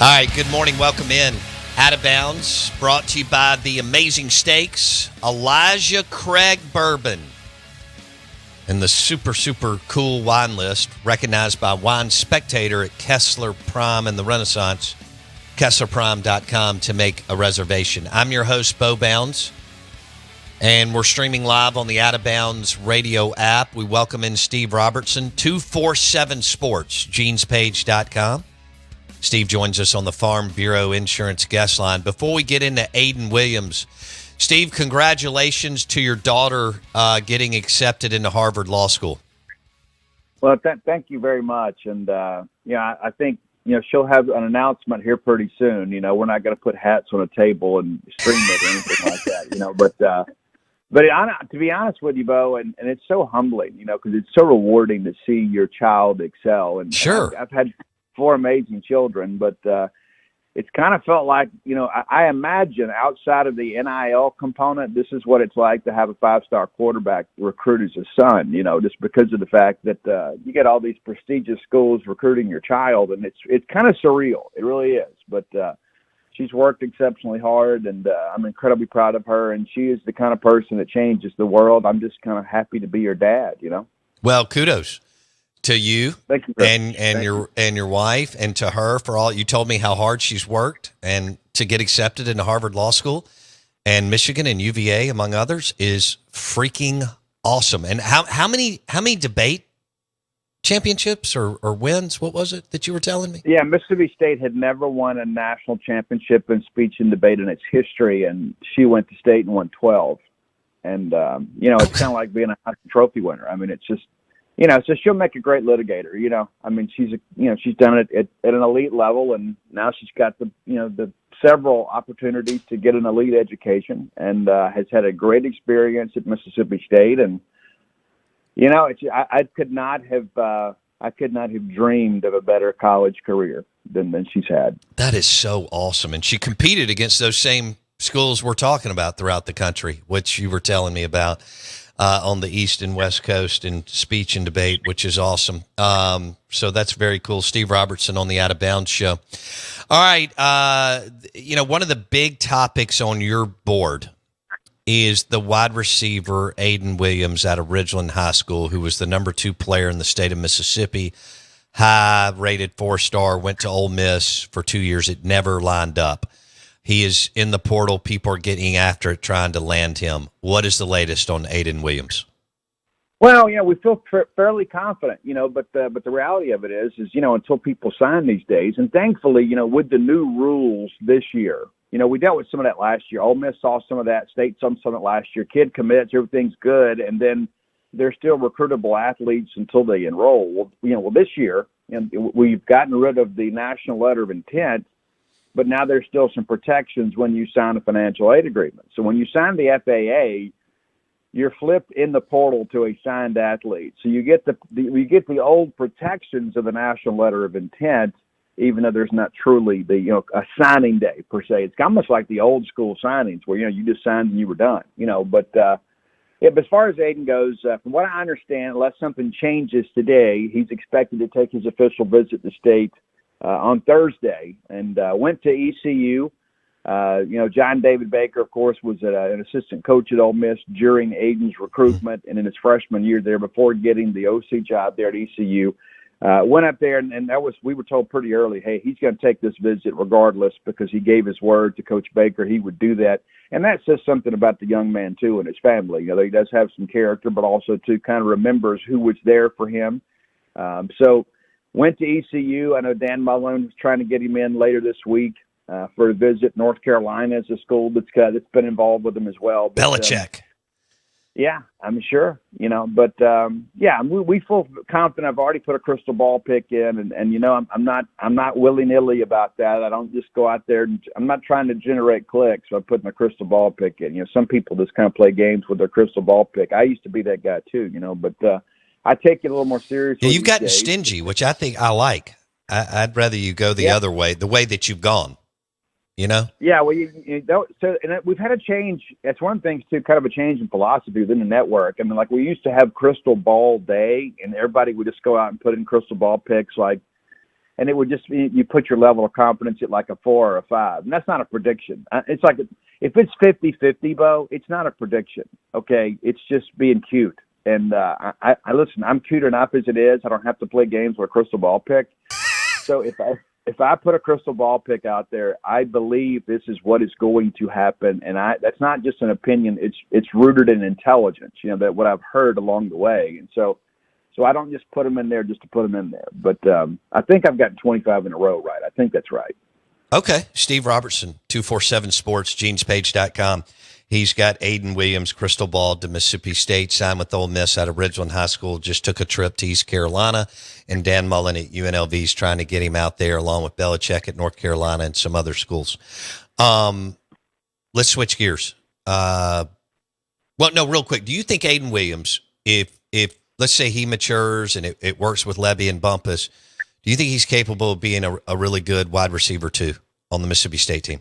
All right, good morning. Welcome in. Out of Bounds, brought to you by the Amazing Steaks, Elijah Craig Bourbon, and the super, super cool wine list recognized by Wine Spectator at Kessler Prime and the Renaissance, KesslerPrime.com to make a reservation. I'm your host, Bo Bounds, and we're streaming live on the Out of Bounds radio app. We welcome in Steve Robertson, 247 Sports, genespage.com. Steve joins us on the Farm Bureau Insurance guest line. Before we get into Aiden Williams, Steve, congratulations to your daughter getting accepted into Harvard Law School. Well, thank you very much. And, I think, she'll have an announcement here pretty soon. We're not going to put hats on a table and stream it or anything like that, but to be honest with you, Bo, and it's so humbling, because it's so rewarding to see your child excel. And sure. I've had 4 amazing children, but it's kind of felt like, I imagine outside of the NIL component, this is what it's like to have a 5-star quarterback recruit as a son, just because of the fact that you get all these prestigious schools recruiting your child, and it's kind of surreal. It really is. But she's worked exceptionally hard, and I'm incredibly proud of her, and she is the kind of person that changes the world. I'm just kind of happy to be her dad, Well, kudos to you, Thank you, and your wife, and to her for all. You told me how hard she's worked, and to get accepted into Harvard Law School and Michigan and UVA, among others, is freaking awesome. And how many debate championships or wins? What was it that you were telling me? Yeah, Mississippi State had never won a national championship in speech and debate in its history, and she went to state and won 12. And it's kind of like being a Heisman Trophy winner. I mean, it's just. So she'll make a great litigator. She's done it at an elite level, and now she's got the several opportunities to get an elite education, and has had a great experience at Mississippi State. And I could not have dreamed of a better college career than she's had. That is so awesome, and she competed against those same schools we're talking about throughout the country, which you were telling me about. On the East and West Coast in speech and debate, which is awesome. So that's very cool. Steve Robertson on the Out of Bounds show. All right. One of the big topics on your board is the wide receiver, Aiden Williams, out of Ridgeland High School, who was the number 2 player in the state of Mississippi, high-rated 4-star, went to Ole Miss for 2 years. It never lined up. He is in the portal. People are getting after it, trying to land him. What is the latest on Aiden Williams? Well, we feel fairly confident, but the reality of it is, until people sign these days, and thankfully, with the new rules this year, we dealt with some of that last year. Ole Miss saw some of that. State saw some of it last year. Kid commits, everything's good, and then they're still recruitable athletes until they enroll. Well, this year, we've gotten rid of the national letter of intent. But now there's still some protections when you sign a financial aid agreement. So when you sign the FAA, you're flipped in the portal to a signed athlete. So you get the old protections of the national letter of intent, even though there's not truly a signing day per se. It's almost like the old school signings where you just signed and you were done. But as far as Aiden goes, from what I understand, unless something changes today, he's expected to take his official visit to state on Thursday, and went to ECU. John David Baker, of course, was an assistant coach at Ole Miss during Aiden's recruitment and in his freshman year there before getting the OC job there at ECU. Went up there, and we were told pretty early, hey, he's going to take this visit regardless because he gave his word to Coach Baker he would do that. And that says something about the young man, too, and his family. He does have some character, but also, too, kind of remembers who was there for him. Went to ECU. I know Dan Mullen was trying to get him in later this week for a visit. North Carolina is a school that's been involved with him as well. But, Belichick. Yeah, I'm sure. But we feel confident. I've already put a crystal ball pick in, and I'm not willy-nilly about that. I don't just go out there. I'm not trying to generate clicks by putting a crystal ball pick in. Some people just kind of play games with their crystal ball pick. I used to be that guy too. But. I take it a little more seriously. Yeah, you've gotten stingy, which I think I like. I'd rather you go the other way, the way that you've gone. Yeah, well, we've had a change. That's one of the things too, kind of a change in philosophy within the network. I mean, like we used to have crystal ball day, and everybody would just go out and put in crystal ball picks, like and it would just be, you put your level of confidence at like a 4 or a 5, and that's not a prediction. It's like if it's 50-50, Bo, it's not a prediction. Okay, it's just being cute. And I listen. I'm cute enough as it is. I don't have to play games with a crystal ball pick. So if I put a crystal ball pick out there, I believe this is what is going to happen, and that's not just an opinion. It's rooted in intelligence. You know, that what I've heard along the way, and so I don't just put them in there just to put them in there. But I think I've gotten 25 in a row right. I think that's right. Okay, Steve Robertson, 247 Sports, genespage.com. He's got Aiden Williams, crystal ball to Mississippi State, signed with Ole Miss out of Ridgeland High School, just took a trip to East Carolina, and Dan Mullen at UNLV is trying to get him out there along with Belichick at North Carolina and some other schools. Let's switch gears. Well, no, real quick. Do you think Aiden Williams, if let's say he matures and it works with Levy and Bumpus, do you think he's capable of being a really good wide receiver too on the Mississippi State team?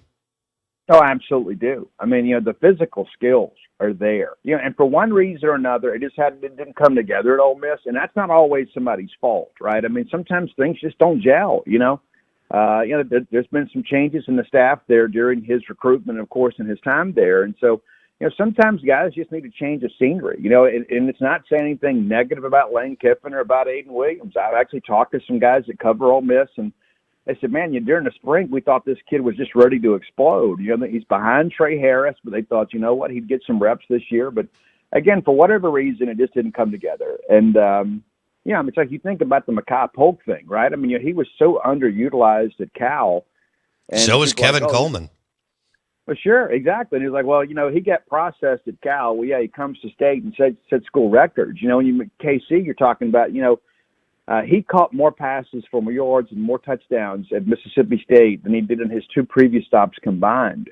Oh, I absolutely do. I mean, the physical skills are there. And for one reason or another, it didn't come together at Ole Miss, and that's not always somebody's fault, right? I mean, sometimes things just don't gel. There's been some changes in the staff there during his recruitment, of course, in his time there, and so sometimes guys just need to change the scenery. And it's not saying anything negative about Lane Kiffin or about Aiden Williams. I've actually talked to some guys that cover Ole Miss, and they said, man, during the spring, we thought this kid was just ready to explode. He's behind Trey Harris, but they thought, you know what, he'd get some reps this year. But, again, for whatever reason, it just didn't come together. And, it's like you think about the Mekhi Polk thing, right? I mean, he was so underutilized at Cal. And so was Kevin Coleman. Well, sure, exactly. And he was like, well, he got processed at Cal. Well, yeah, he comes to state and set school records. When you KC, you're talking about, he caught more passes for more yards and more touchdowns at Mississippi State than he did in his 2 previous stops combined.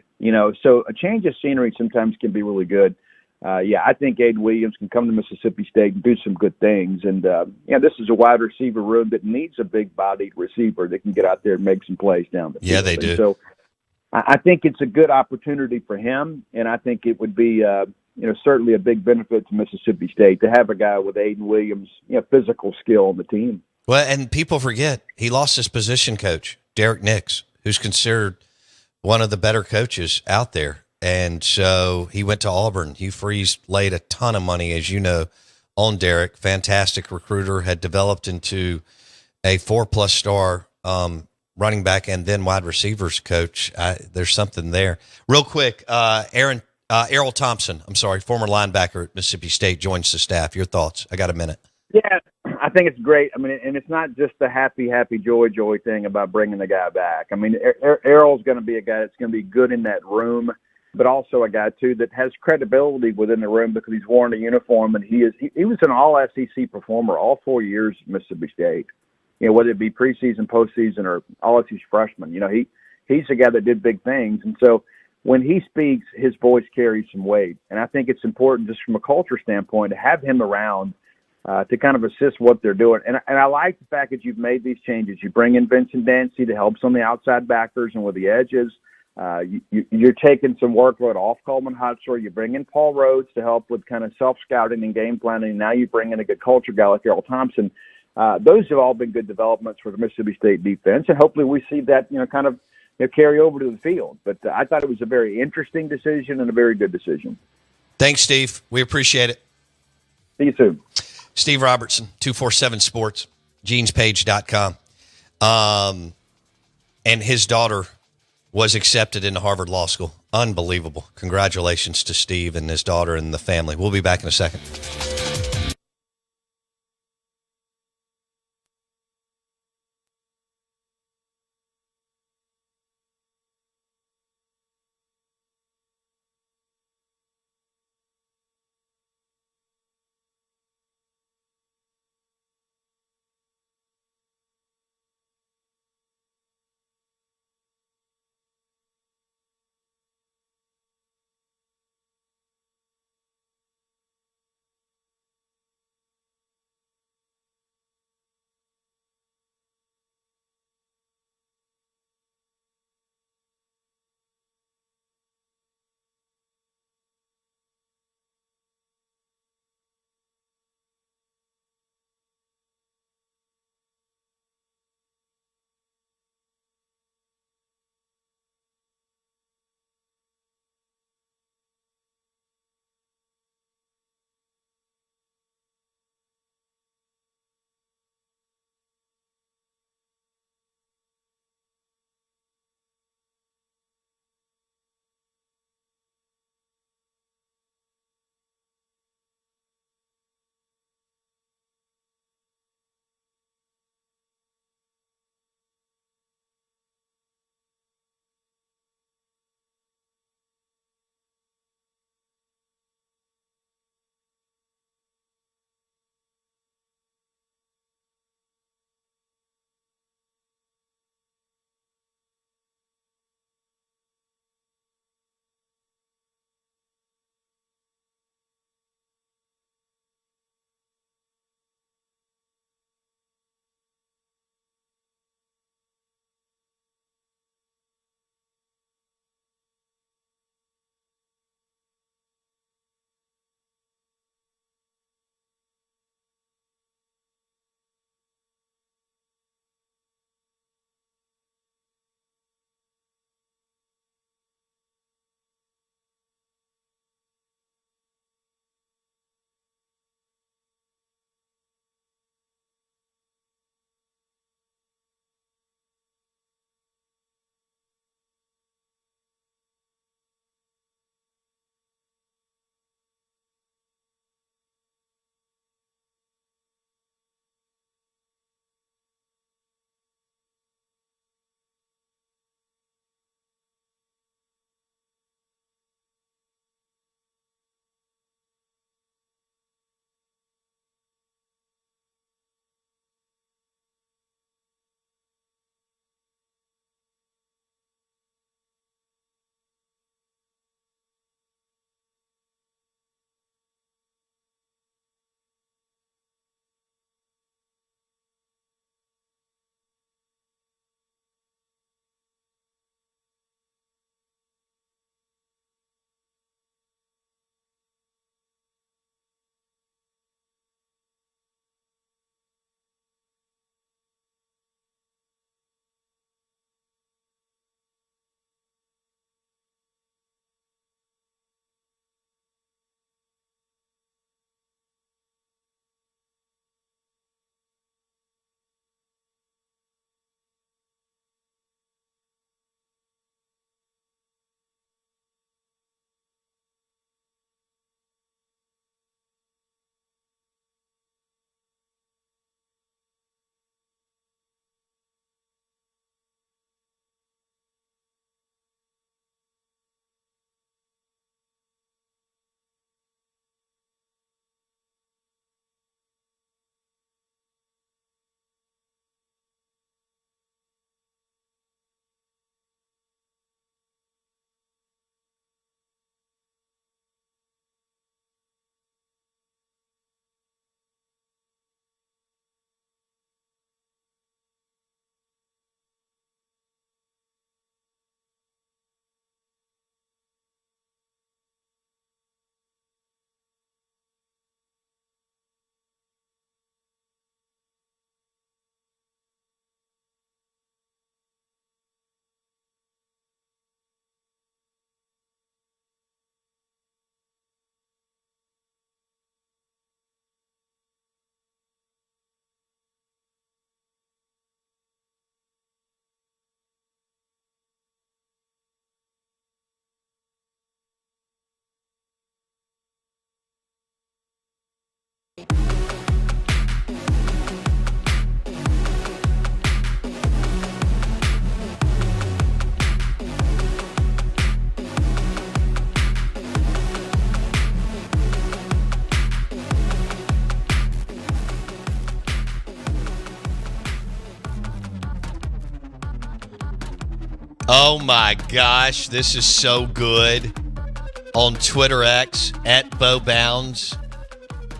So a change of scenery sometimes can be really good. I think Aiden Williams can come to Mississippi State and do some good things. And, this is a wide receiver room that needs a big-bodied receiver that can get out there and make some plays down the field. Yeah, they do. And so I think it's a good opportunity for him, and I think it would be certainly a big benefit to Mississippi State to have a guy with Aiden Williams, physical skill on the team. Well, and people forget he lost his position coach, Derek Nix, who's considered one of the better coaches out there. And so he went to Auburn. Hugh Freeze laid a ton of money, as you know, on Derek. Fantastic recruiter, had developed into a 4+ star running back and then wide receivers coach. There's something there. Real quick, Errol Thompson, former linebacker at Mississippi State, joins the staff. Your thoughts? I got a minute. Yeah, I think it's great. I mean, and it's not just the happy, joy thing about bringing the guy back. I mean, Errol's going to be a guy that's going to be good in that room, but also a guy, too, that has credibility within the room because he's worn a uniform, and he was an all-SEC performer all 4 years at Mississippi State. Whether it be preseason, postseason, or all-SEC freshman. He's a guy that did big things, and so when he speaks, his voice carries some weight. And I think it's important just from a culture standpoint to have him around to kind of assist what they're doing. And I like the fact that you've made these changes. You bring in Vincent Dancy to help some of the outside backers and with the edges. You're taking some workload off Coleman Hotshore. You bring in Paul Rhodes to help with kind of self-scouting and game planning. And now you bring in a good culture guy like Errol Thompson. Those have all been good developments for the Mississippi State defense. And hopefully we see that, kind of carry over to the field. But I thought it was a very interesting decision and a very good decision. Thanks, Steve. We appreciate it. See you soon. Steve Robertson, 247 Sports, genespage.com. And his daughter was accepted into Harvard Law School. Unbelievable. Congratulations to Steve and his daughter and the family. We'll be back in a second. Oh my gosh, this is so good. On Twitter X, at BoBounds,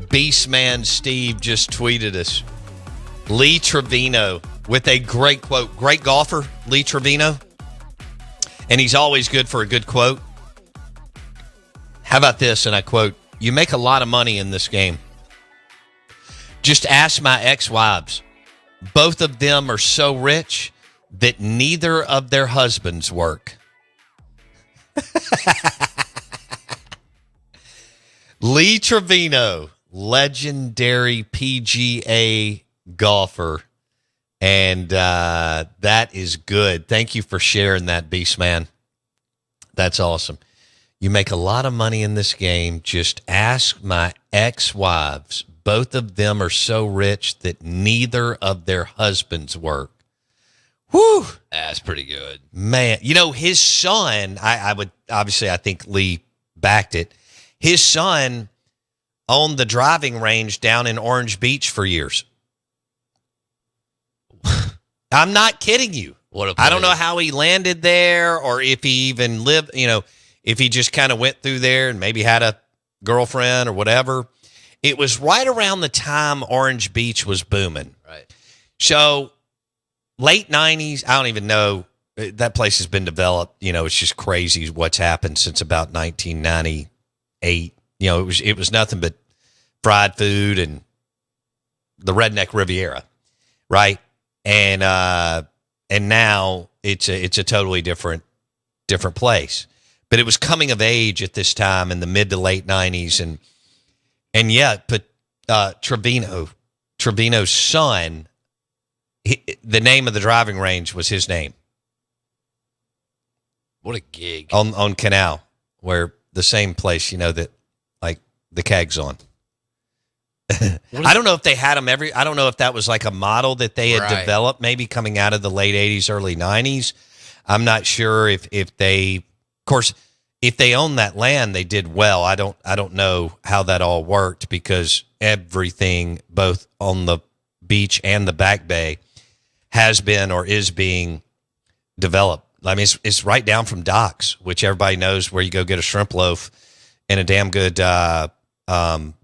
Beastman Steve just tweeted us. Lee Trevino with a great quote. Great golfer, Lee Trevino. And he's always good for a good quote. How about this? And I quote, "You make a lot of money in this game. Just ask my ex-wives. Both of them are so rich that neither of their husbands work." Lee Trevino, legendary PGA golfer. And that is good. Thank you for sharing that, Beast Man. That's awesome. You make a lot of money in this game. Just ask my ex-wives. Both of them are so rich that neither of their husbands work. Whew. That's pretty good. Man, his son, I would, obviously, I think Lee backed it. His son owned the driving range down in Orange Beach for years. I'm not kidding you. What a place. I don't know how he landed there or if he even lived, if he just kind of went through there and maybe had a girlfriend or whatever. It was right around the time Orange Beach was booming. Right. So late 90s, I don't even know. That place has been developed. It's just crazy what's happened since about 1998. It was nothing but fried food and the redneck Riviera, right? And now it's a totally different place. But it was coming of age at this time in the mid to late 90s, and yeah, but Trevino's son, the name of the driving range was his name. What a gig. On Canal, where the same place, that like the keg's on. I don't know if they had them I don't know if that was like a model that they had developed maybe coming out of the late 80s, early 90s. I'm not sure if they, of course, if they owned that land, they did well. I don't know how that all worked because everything, both on the beach and the back bay, has been or is being developed. I mean, it's right down from docks, which everybody knows where you go get a shrimp loaf and a damn good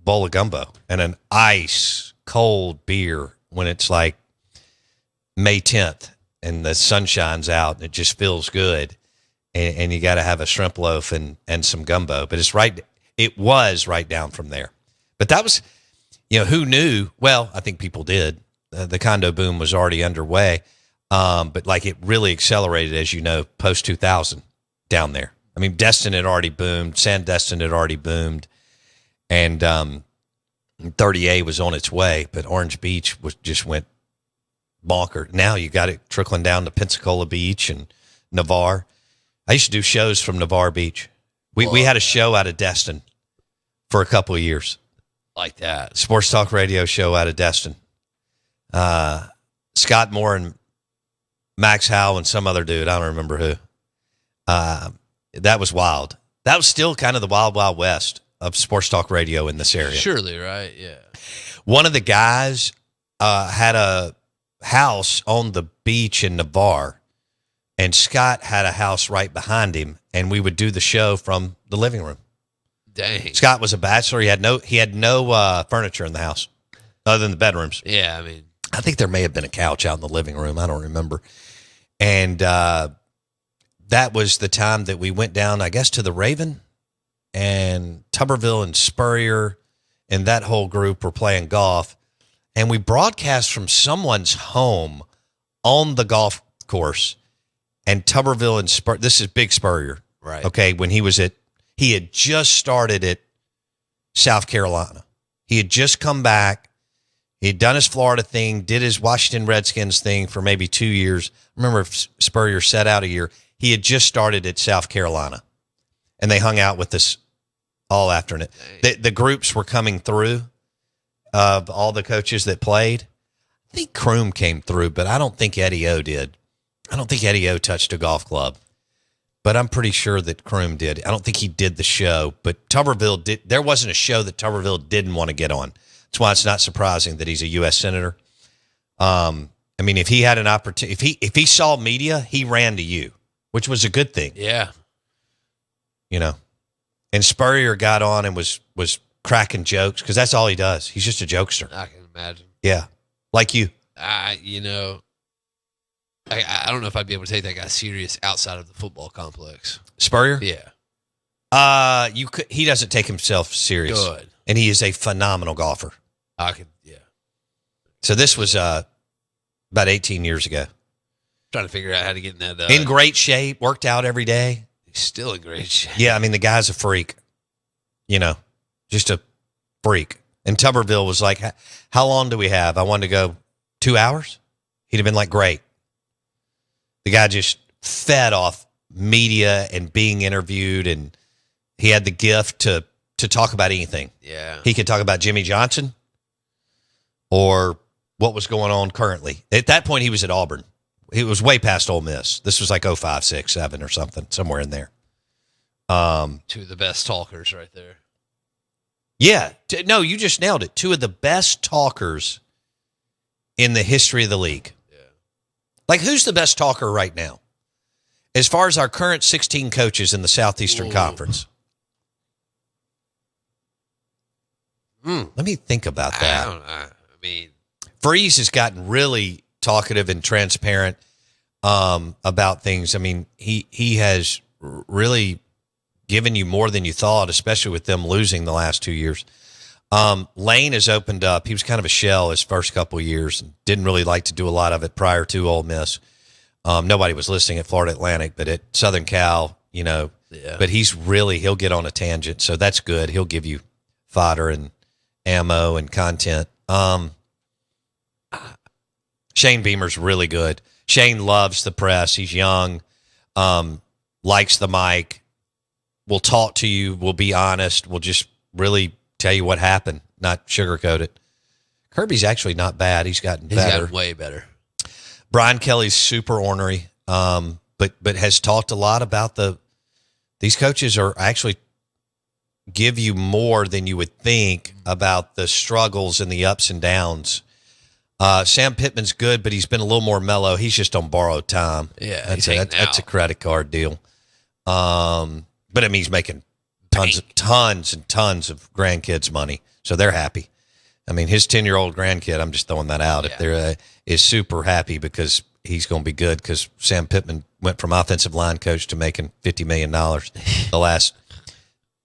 bowl of gumbo and an ice cold beer when it's like May 10th and the sun shines out and it just feels good. And you got to have a shrimp loaf and some gumbo. But it was right down from there. But that was, who knew? Well, I think people did. The condo boom was already underway. But like it really accelerated, as you know, post 2000 down there. I mean, Destin had already boomed. Sandestin had already boomed. And 30A was on its way. But Orange Beach just went bonker. Now you got it trickling down to Pensacola Beach and Navarre. I used to do shows from Navarre Beach. We had a show out of Destin for a couple of years. Like that. Sports Talk Radio show out of Destin. Scott Moore and Max Howe and some other dude. I don't remember who. That was wild. That was still kind of the wild, wild west of Sports Talk Radio in this area. Surely, right? Yeah. One of the guys had a house on the beach in Navarre. And Scott had a house right behind him, and we would do the show from the living room. Dang. Scott was a bachelor. He had no furniture in the house other than the bedrooms. Yeah, I mean, I think there may have been a couch out in the living room. I don't remember. And that was the time that we went down, I guess, to the Raven, and Tuberville and Spurrier and that whole group were playing golf. And we broadcast from someone's home on the golf course. And Tuberville and Spurrier, this is Big Spurrier, right? Okay, when he had just started at South Carolina. He had just come back. He had done his Florida thing, did his Washington Redskins thing for maybe 2 years. Remember, if Spurrier sat out a year. He had just started at South Carolina, and they hung out with us all afternoon. The groups were coming through of all the coaches that played. I think Kroom came through, but I don't think Eddie O did. I don't think Eddie O touched a golf club, but I'm pretty sure that Kroom did. I don't think he did the show, but Tuberville did. There wasn't a show that Tuberville didn't want to get on. That's why it's not surprising that he's a U.S. Senator. I mean, if he had an opportunity, if he saw media, he ran to you. which was a good thing, Yeah. you know. And Spurrier got on and was cracking jokes because that's all he does. He's just a jokester. I can imagine. Yeah, like you. I don't know if I'd be able to take that guy serious outside of the football complex. Spurrier? Yeah. He doesn't take himself serious. Good. And he is a phenomenal golfer. Yeah. So this was about 18 years ago. Trying to figure out how to get in that. In great shape, worked out every day. He's still in great shape. Yeah, I mean, the guy's a freak. You know, just a freak. And Tuberville was like, how long do we have? I wanted to go 2 hours. He'd have been like, great. The guy just fed off media and being interviewed, and he had the gift to talk about anything. Yeah. He could talk about Jimmy Johnson or what was going on currently. At that point, he was at Auburn. He was way past Ole Miss. This was like 05, 6, 7 or something, somewhere in there. Two of the best talkers right there. Yeah. No, you just nailed it. Two of the best talkers in the history of the league. Yeah. Like, who's the best talker right now? As far as our current 16 coaches in the Southeastern Conference. Let me think about that. I mean, Freeze has gotten really talkative and transparent about things. I mean, he has really given you more than you thought, especially with them losing the last 2 years. Lane has opened up. He was kind of a shell his first couple of years and didn't really like to do a lot of it prior to Ole Miss. Nobody was listening at Florida Atlantic, but at Southern Cal, you know. Yeah. But he'll get on a tangent, so that's good. He'll give you fodder and ammo and content. Shane Beamer's really good. Shane loves the press. He's young, likes the mic, will talk to you, will be honest, will just really tell you what happened, not sugarcoat it. Kirby's actually not bad. He's gotten better. He's gotten way better. Brian Kelly's super ornery, but has talked a lot about these coaches are actually give you more than you would think about the struggles and the ups and downs. Sam Pittman's good, but he's been a little more mellow. He's just on borrowed time. Yeah, that's a credit card deal. But I mean, he's making tons and tons of grandkids money, so they're happy. I mean, his 10-year-old grandkid, I'm just throwing that out. Yeah. If they're is super happy because he's going to be good because Sam Pittman went from offensive line coach to making $50 million the last,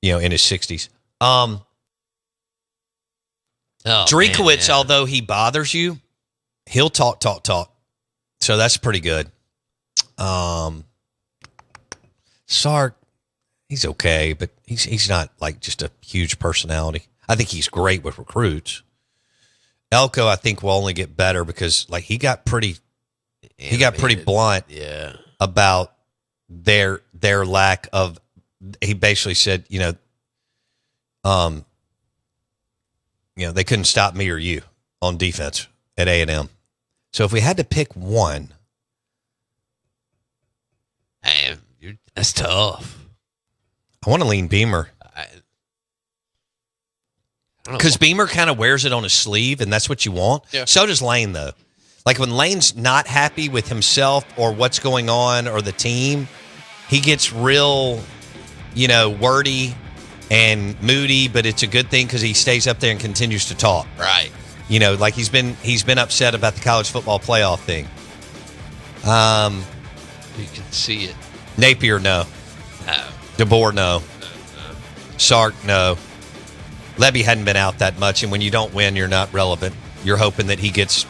in his 60s. Drinkwitz, although he bothers you, he'll talk. So that's pretty good. Sark, he's okay, but he's not like just a huge personality. I think he's great with recruits. Elko, I think, will only get better because like he got pretty blunt about their lack of. He basically said, they couldn't stop me or you on defense at A&M. So if we had to pick one, Man, that's tough. I want to lean Beamer. Because Beamer kind of wears it on his sleeve, and that's what you want. Yeah. So does Lane, though. Like when Lane's not happy with himself or what's going on or the team, he gets real, wordy and moody, but it's a good thing because he stays up there and continues to talk. Right. Like he's been upset about the college football playoff thing. You can see it. Napier, no. No. DeBoer, no. Sark, no. Levy hadn't been out that much, and when you don't win, you're not relevant. You're hoping that he gets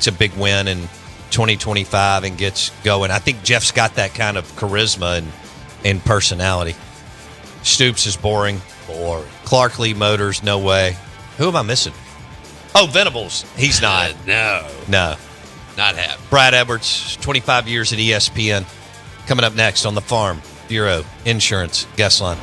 a big win in 2025 and gets going. I think Jeff's got that kind of charisma and personality. Stoops is boring. Clark Lee Motors, no way. Who am I missing? Oh, Venables. He's not. No. Not happy. Brad Edwards, 25 years at ESPN. Coming up next on the Farm Bureau Insurance Guest Line.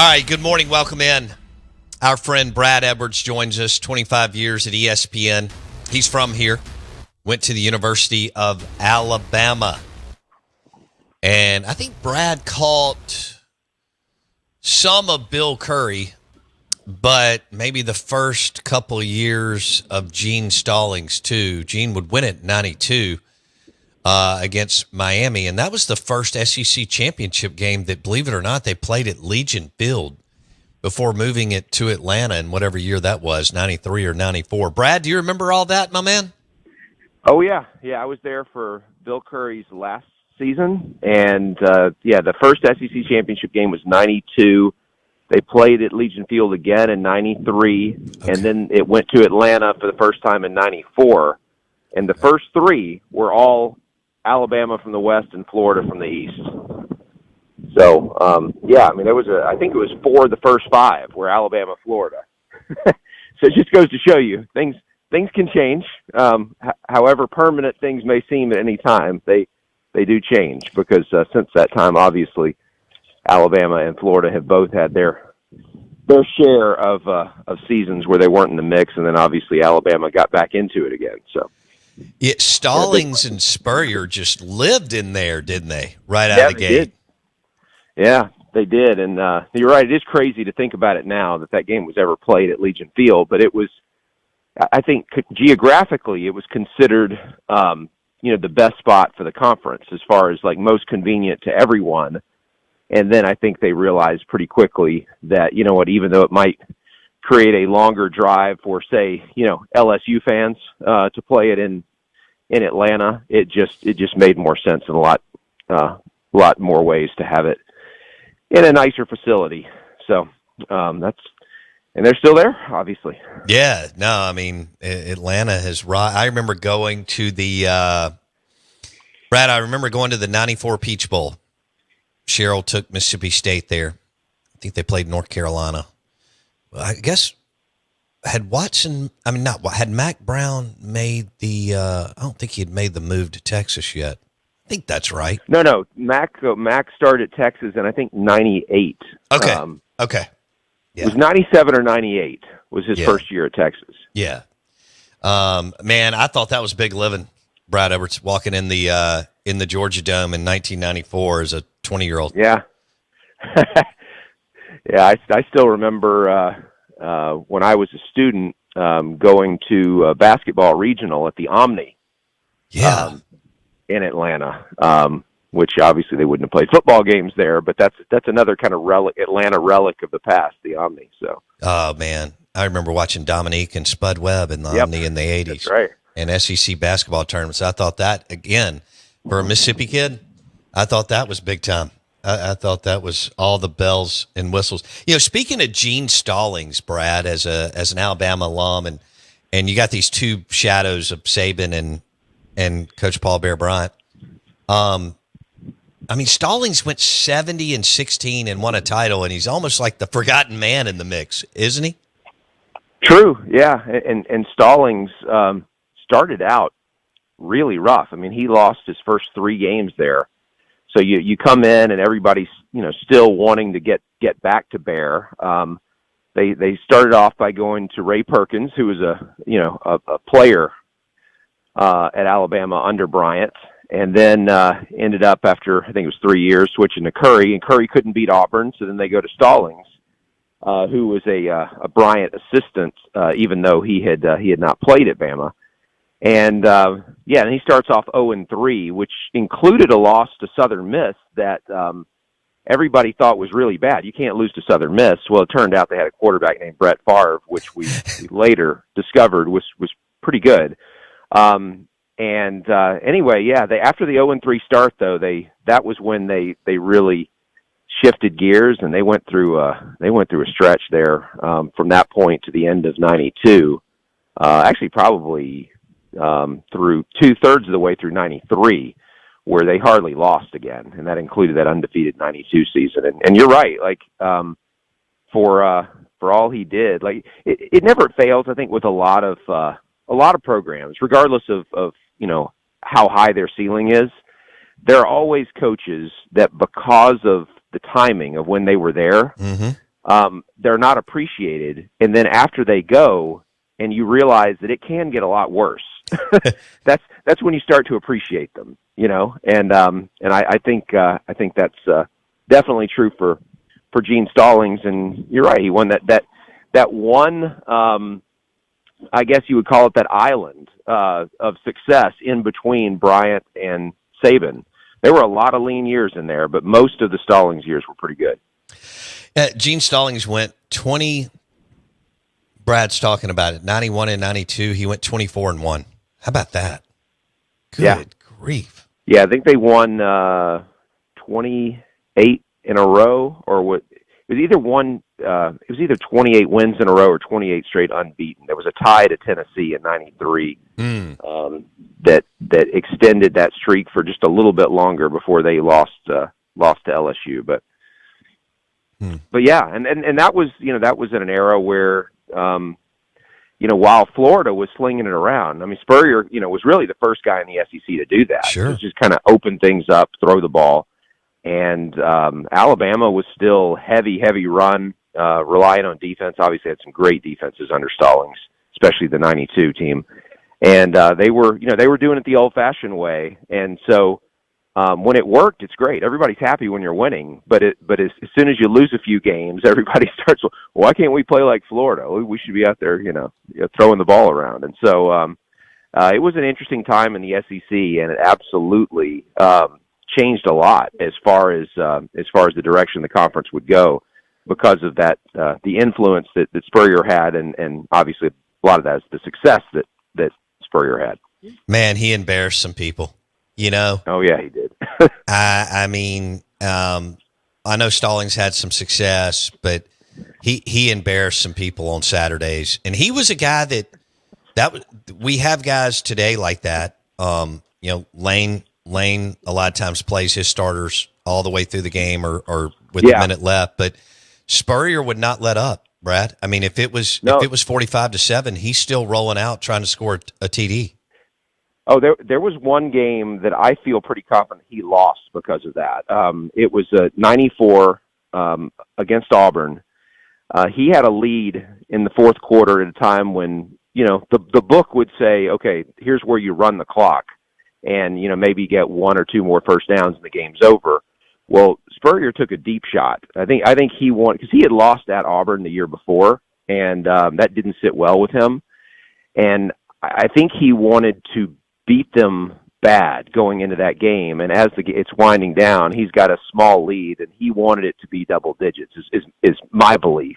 All right, good morning. Welcome in. Our friend Brad Edwards joins us, 25 years at ESPN. He's from here, went to the University of Alabama. And I think Brad caught some of Bill Curry, but maybe the first couple of years of Gene Stallings, too. Gene would win it 92 against Miami, and that was the first SEC championship game that, believe it or not, they played at Legion Field before moving it to Atlanta in whatever year that was, 93 or 94. Brad, do you remember all that, my man? Oh, yeah. Yeah, I was there for Bill Curry's last season, and, the first SEC championship game was 92. They played at Legion Field again in 93, and then it went to Atlanta for the first time in 94. And the first three were all Alabama from the West and Florida from the East. So, I think it was 4 of the first 5 were Alabama, Florida. So it just goes to show you things can change. However permanent things may seem at any time, they do change because since that time, obviously, Alabama and Florida have both had their share of seasons where they weren't in the mix, and then obviously Alabama got back into it again. So. Yeah, Stallings and Spurrier just lived in there, didn't they? Right out of the gate. Did. Yeah, they did. And you're right, it is crazy to think about it now that game was ever played at Legion Field, but it was, I think, geographically, it was considered, the best spot for the conference as far as like most convenient to everyone. And then I think they realized pretty quickly that, even though it might create a longer drive for, say, LSU fans to play it in Atlanta, it just made more sense in a lot more ways to have it in a nicer facility. So and they're still there, obviously. Yeah, no, I mean, Atlanta has. I remember going to the Brad. I remember going to the '94 Peach Bowl. Cheryl took Mississippi State there. I think they played North Carolina. I guess had Mac Brown made the? I don't think he had made the move to Texas yet. I think that's right. No. Mac started at Texas in I think 98. Okay. Okay. Yeah. It was 97 or 98 was his first year at Texas. Yeah. Man, I thought that was big living. Brad Edwards walking in the Georgia Dome in 1994 as a 20-year-old. Yeah. Yeah, I still remember when I was a student going to basketball regional at the Omni. Yeah. In Atlanta, which obviously they wouldn't have played football games there, but that's another kind of Atlanta relic of the past, the Omni. So. Oh man, I remember watching Dominique and Spud Webb in the Omni in the '80s. That's right. And SEC basketball tournaments. I thought that again for a Mississippi kid. I thought that was big time. I thought that was all the bells and whistles. Speaking of Gene Stallings, Brad, as an Alabama alum, and you got these two shadows of Saban and Coach Paul Bear Bryant. Stallings went 70-16 and won a title, and he's almost like the forgotten man in the mix, isn't he? True, yeah. And Stallings started out really rough. I mean, he lost his first 3 games there. So you come in and everybody's still wanting to get back to Bear. They started off by going to Ray Perkins, who was a player at Alabama under Bryant, and then ended up after I think it was 3 years switching to Curry, and Curry couldn't beat Auburn, so then they go to Stallings, who was a Bryant assistant, even though he had not played at Bama. And and he starts off 0-3, which included a loss to Southern Miss that everybody thought was really bad. You can't lose to Southern Miss. Well, it turned out they had a quarterback named Brett Favre, which we later discovered was pretty good. Anyway, after the 0-3 start though, that was when they really shifted gears, and they went through a stretch there from that point to the end of '92. Actually, probably through 2/3 of the way through '93, where they hardly lost again, and that included that undefeated '92 season. And you're right, like for all he did, like it never fails. I think with a lot of programs, regardless of how high their ceiling is, there are always coaches that, because of the timing of when they were there, they're not appreciated. And then after they go, and you realize that it can get a lot worse, that's when you start to appreciate them, And I think that's definitely true for Gene Stallings. And you're right, he won that one. I guess you would call it that island of success in between Bryant and Saban. There were a lot of lean years in there, but most of the Stallings years were pretty good. Gene Stallings went 20. Brad's talking about it. 91 and 92. He went 24-1. How about that? Good grief. Yeah, I think they won 28 in a row, or what? It was either 28 wins in a row or 28 straight unbeaten. There was a tie to Tennessee in '93 that extended that streak for just a little bit longer before they lost to LSU. But yeah, and that was that was in an era where while Florida was slinging it around, I mean Spurrier was really the first guy in the SEC to do that. Sure, just kind of open things up, throw the ball. And Alabama was still heavy run, relying on defense. Obviously had some great defenses under Stallings, especially the 92 team. And they were doing it the old-fashioned way. And so when it worked, it's great. Everybody's happy when you're winning. But as soon as you lose a few games, everybody starts, well, why can't we play like Florida? We should be out there, throwing the ball around. And so it was an interesting time in the SEC, and it absolutely changed a lot as far as the direction the conference would go because of that the influence that Spurrier had, and obviously a lot of that is the success that Spurrier had. Man, he embarrassed some people, Oh yeah, he did. I mean, I know Stallings had some success, but he embarrassed some people on Saturdays, and he was a guy that we have guys today like that. Lane a lot of times plays his starters all the way through the game or with a minute left, but Spurrier would not let up, Brad. I mean, if it was 45-7, he's still rolling out trying to score a TD. Oh, there was one game that I feel pretty confident he lost because of that. It was 94 against Auburn. He had a lead in the fourth quarter at a time when, the book would say, okay, here's where you run the clock. And, maybe get one or two more first downs and the game's over. Well, Spurrier took a deep shot. I think he won because he had lost at Auburn the year before, and that didn't sit well with him. And I think he wanted to beat them bad going into that game. And as it's winding down, he's got a small lead, and he wanted it to be double digits is my belief.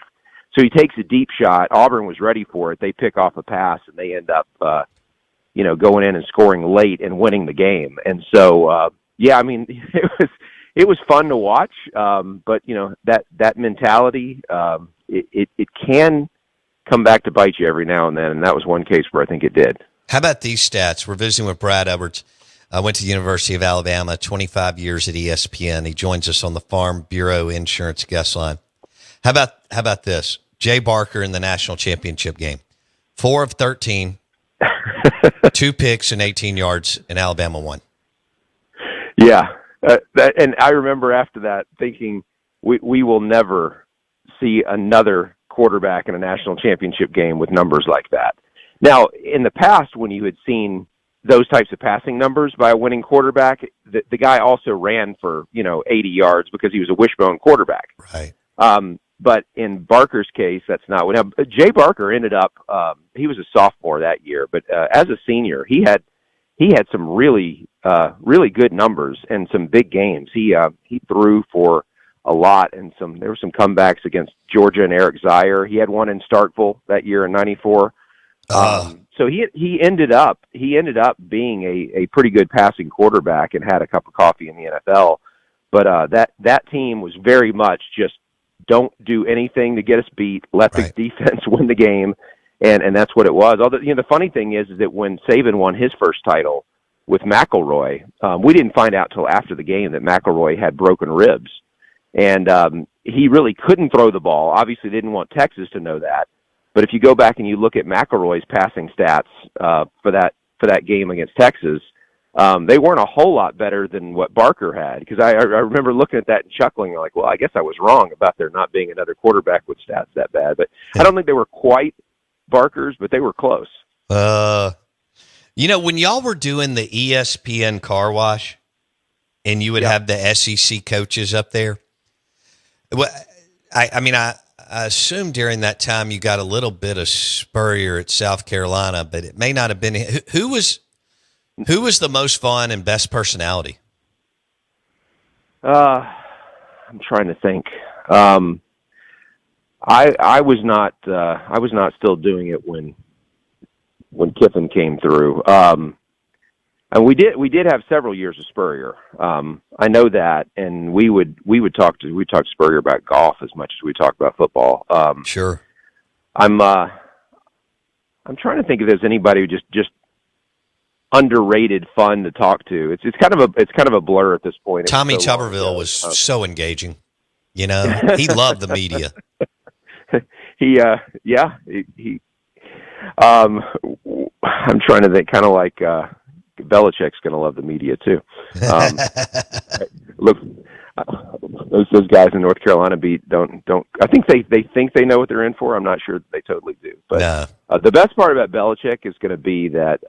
So he takes a deep shot. Auburn was ready for it. They pick off a pass, and they end up going in and scoring late and winning the game. And so, I mean, it was fun to watch. But that mentality, it can come back to bite you every now and then. And that was one case where I think it did. How about these stats? We're visiting with Brad Edwards. I went to the University of Alabama, 25 years at ESPN. He joins us on the Farm Bureau Insurance guest line. How about this? Jay Barker in the national championship game, 4 of 13. 2 picks and 18 yards, and Alabama won. Yeah, and I remember after that thinking we will never see another quarterback in a national championship game with numbers like that. Now, in the past, when you had seen those types of passing numbers by a winning quarterback, the guy also ran for 80 yards because he was a wishbone quarterback. Right. But in Barker's case, that's not what happened. Jay Barker ended up, he was a sophomore that year, but as a senior, he had some really good numbers and some big games. He threw for a lot, and there were some comebacks against Georgia and Eric Zier. He had one in Starkville that year in '94. So he ended up being a pretty good passing quarterback and had a cup of coffee in the NFL. But that team was very much just don't do anything to get us beat. Let the defense win the game, and that's what it was. Although the funny thing is that when Saban won his first title with McElroy, we didn't find out till after the game that McElroy had broken ribs, and he really couldn't throw the ball. Obviously, didn't want Texas to know that. But if you go back and you look at McElroy's passing stats for that game against Texas, They weren't a whole lot better than what Barker had, because I remember looking at that and chuckling, like, well, I guess I was wrong about there not being another quarterback with stats that bad. But I don't think they were quite Barker's, but they were close. When y'all were doing the ESPN car wash and you would have the SEC coaches up there, well, I assume during that time you got a little bit of Spurrier at South Carolina, but it may not have been. Who was the most fun and best personality? I'm trying to think. I was not still doing it when Kiffin came through. And we did have several years of Spurrier. I know that, and we would talk Spurrier about golf as much as we talk about football. Sure. I'm trying to think if there's anybody who just underrated fun to talk to. It's kind of a blur at this point. Tommy Tuberville was so engaging. He loved the media. I'm trying to think, kind of like Belichick's going to love the media too. Look, those guys in North Carolina don't. I think they think they know what they're in for. I'm not sure they totally do. But the best part about Belichick is going to be that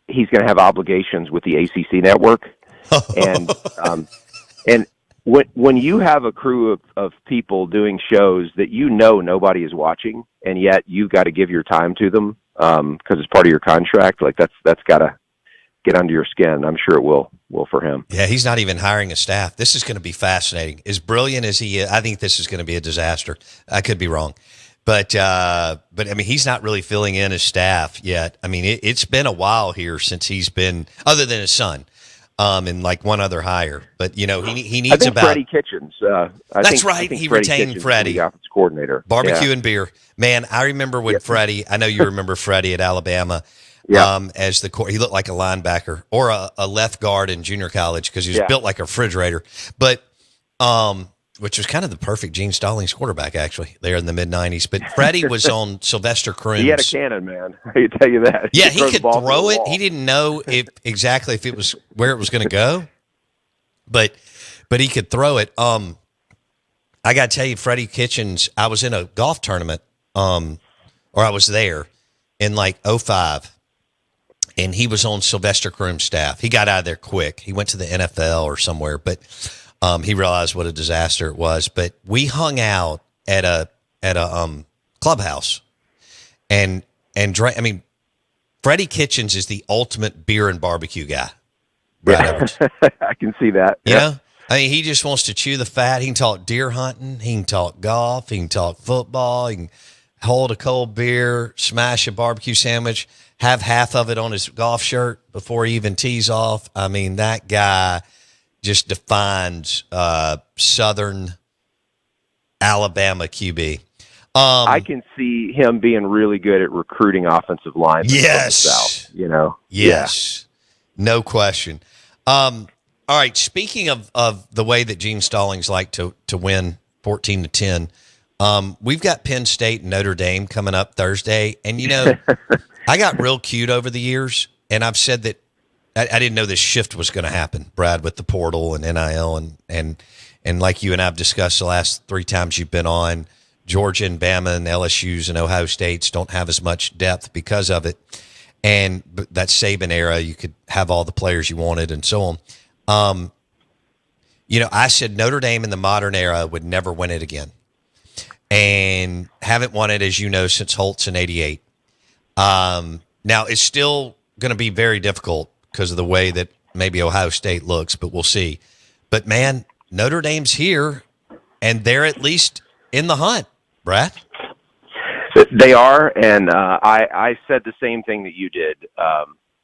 he's going to have obligations with the ACC network, and when you have a crew of people doing shows that nobody is watching, and yet you've got to give your time to them because it's part of your contract, like that's got to get under your skin. I'm sure it will for him. Yeah, he's not even hiring a staff. This is going to be fascinating. As brilliant as he is, I think this is going to be a disaster. I could be wrong. But I mean, he's not really filling in his staff yet. I mean, it's been a while here since he's been, other than his son, and like one other hire. But he needs I think about Freddie Kitchens. That's right. He retained Freddie, the offense coordinator. Barbecue and beer. Man, I remember when Freddie. I know you remember Freddie at Alabama. Yeah. As he looked like a linebacker or a left guard in junior college because he was built like a refrigerator. But which was kind of the perfect Gene Stallings quarterback, actually, there in the mid-'90s. But Freddie was on Sylvester Croom's. He had a cannon, man. I can tell you that. Yeah, he could throw it. He didn't know exactly if it was where it was going to go, but he could throw it. I got to tell you, Freddie Kitchens, I was in a golf tournament, or I was there in like 2005, and he was on Sylvester Croom's staff. He got out of there quick. He went to the NFL or somewhere, but he realized what a disaster it was. But we hung out at a clubhouse, and drank. I mean, Freddie Kitchens is the ultimate beer and barbecue guy. Right? I can see that. Yeah. I mean, he just wants to chew the fat. He can talk deer hunting. He can talk golf. He can talk football. He can hold a cold beer, smash a barbecue sandwich, have half of it on his golf shirt before he even tees off. I mean, that guy just defines Southern Alabama QB. I can see him being really good at recruiting offensive linemen from the South. Yes, no question. All right. Speaking of the way that Gene Stallings liked to win 14-10, we've got Penn State and Notre Dame coming up Thursday, and I got real cute over the years, and I've said that I didn't know this shift was going to happen, Brad, with the portal and NIL, and like you and I've discussed the last 3 times you've been on, Georgia and Bama and LSU's and Ohio States don't have as much depth because of it. And that Saban era, you could have all the players you wanted and so on. I said Notre Dame in the modern era would never win it again. And haven't won it, as you know, since Holtz in 88. Now, it's still going to be very difficult because of the way that maybe Ohio State looks, but we'll see. But, man, Notre Dame's here, and they're at least in the hunt, Brad. They are, and I said the same thing that you did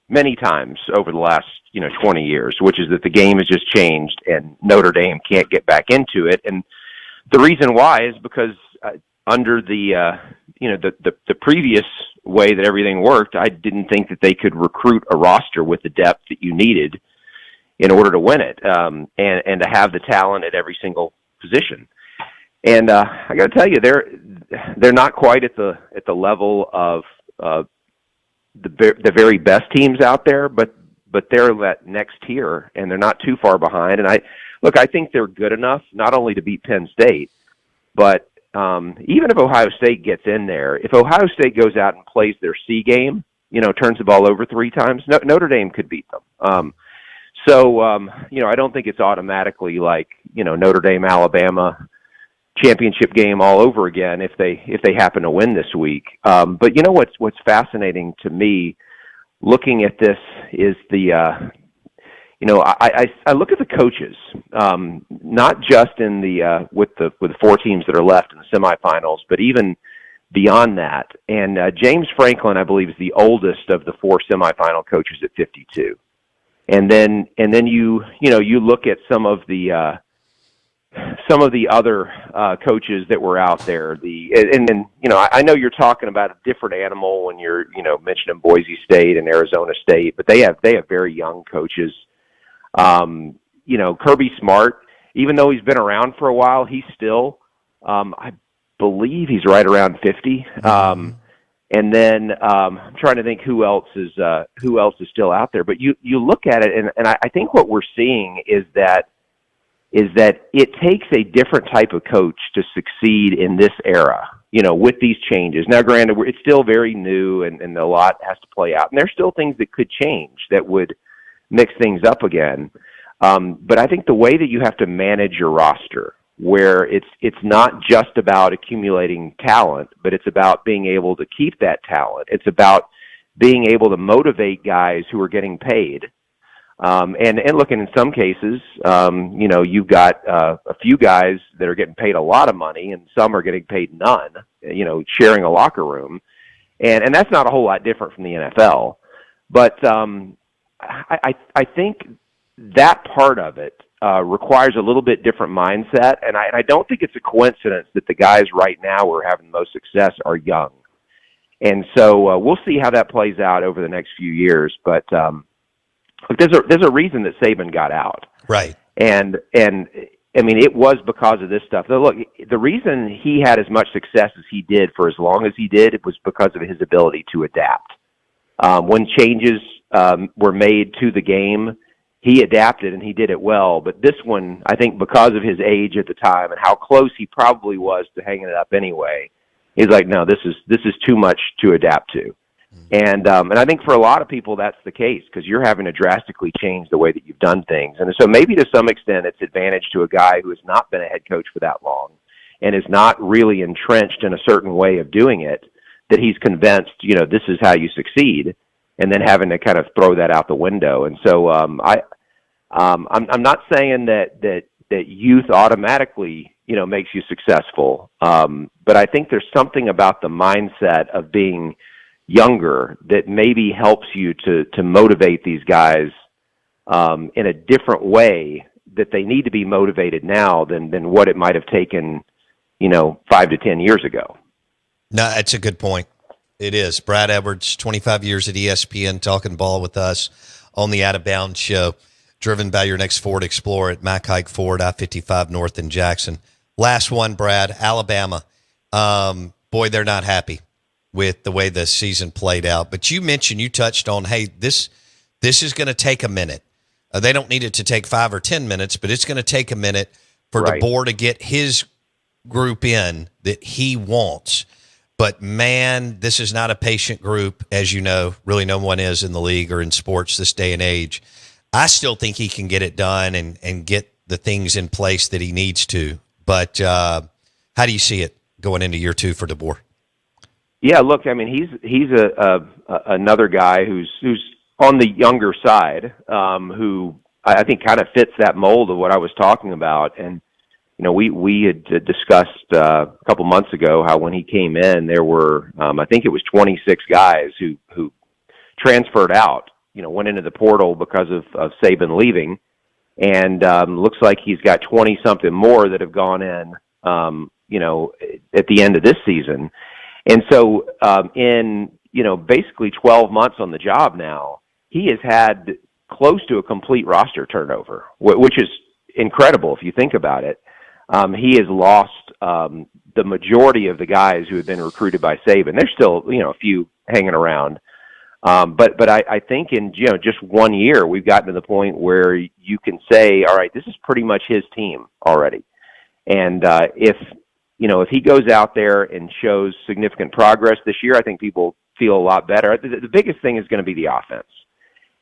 many times over the last 20 years, which is that the game has just changed, and Notre Dame can't get back into it. And the reason why is because under the previous way that everything worked, I didn't think that they could recruit a roster with the depth that you needed in order to win it, and to have the talent at every single position. And I got to tell you, they're not quite at the level of the very best teams out there, but but they're that next tier, and they're not too far behind. And I think they're good enough not only to beat Penn State, but even if Ohio State gets in there, if Ohio State goes out and plays their C game, turns the ball over 3 times, Notre Dame could beat them. I don't think it's automatically like, Notre Dame, Alabama championship game all over again if they happen to win this week. But what's fascinating to me looking at this is I look at the coaches, not just in with the 4 teams that are left in the semifinals, but even beyond that. And James Franklin, I believe, is the oldest of the 4 semifinal coaches at 52. And then you look at some of the other coaches that were out there. I know you're talking about a different animal when you're mentioning Boise State and Arizona State, but they have very young coaches. Kirby Smart, even though he's been around for a while, he's still, I believe he's right around 50. And then I'm trying to think who else is still out there. But you look at it, and I think what we're seeing is that it takes a different type of coach to succeed in this era, with these changes. Now, granted, it's still very new, and a lot has to play out. And there's still things that could change that would mix things up again. But I think the way that you have to manage your roster, where it's not just about accumulating talent, but it's about being able to keep that talent. It's about being able to motivate guys who are getting paid. And looking in some cases, you've got a few guys that are getting paid a lot of money, and some are getting paid none, sharing a locker room. And that's not a whole lot different from the NFL. But I think that part of it requires a little bit different mindset, and I don't think it's a coincidence that the guys right now who are having the most success are young. And so we'll see how that plays out over the next few years. But there's a reason that Saban got out, right? And I mean, it was because of this stuff. Now, look, the reason he had as much success as he did for as long as he did, it was because of his ability to adapt. When changes were made to the game, he adapted and he did it well. But this one, I think because of his age at the time and how close he probably was to hanging it up anyway, he's like, no, this is too much to adapt to. And I think for a lot of people that's the case, because you're having to drastically change the way that you've done things. And so maybe to some extent it's advantage to a guy who has not been a head coach for that long and is not really entrenched in a certain way of doing it, that he's convinced, this is how you succeed, and then having to kind of throw that out the window. And so I'm not saying that youth automatically, makes you successful. But I think there's something about the mindset of being younger that maybe helps you to motivate these guys in a different way that they need to be motivated now than what it might have taken, 5 to 10 years ago. No, that's a good point. It is. Brad Edwards, 25 years at ESPN, talking ball with us on the Out of Bounds show, driven by your next Ford Explorer at Mack Hike Ford, I-55 North in Jackson. Last one, Brad, Alabama. Boy, they're not happy with the way the season played out. But you touched on, hey, this is going to take a minute. They don't need it to take 5 or 10 minutes, but it's going to take a minute for right. DeBoer to get his group in that he wants. But, man, this is not a patient group, as you know. Really no one is in the league or in sports this day and age. I still think he can get it done and get the things in place that he needs to. But how do you see it going into year 2 for DeBoer? Yeah, look, I mean, he's another guy who's on the younger side, who I think kind of fits that mold of what I was talking about. And we had discussed a couple months ago how when he came in, there were I think it was 26 guys who transferred out, went into the portal because of Saban leaving, and looks like he's got 20 something more that have gone in, at the end of this season. And so in, basically 12 months on the job now, he has had close to a complete roster turnover, which is incredible if you think about it. He has lost the majority of the guys who have been recruited by Saban. There's still, a few hanging around. But I think in just 1 year we've gotten to the point where you can say, all right, this is pretty much his team already. And if he goes out there and shows significant progress this year, I think people feel a lot better. The biggest thing is going to be the offense.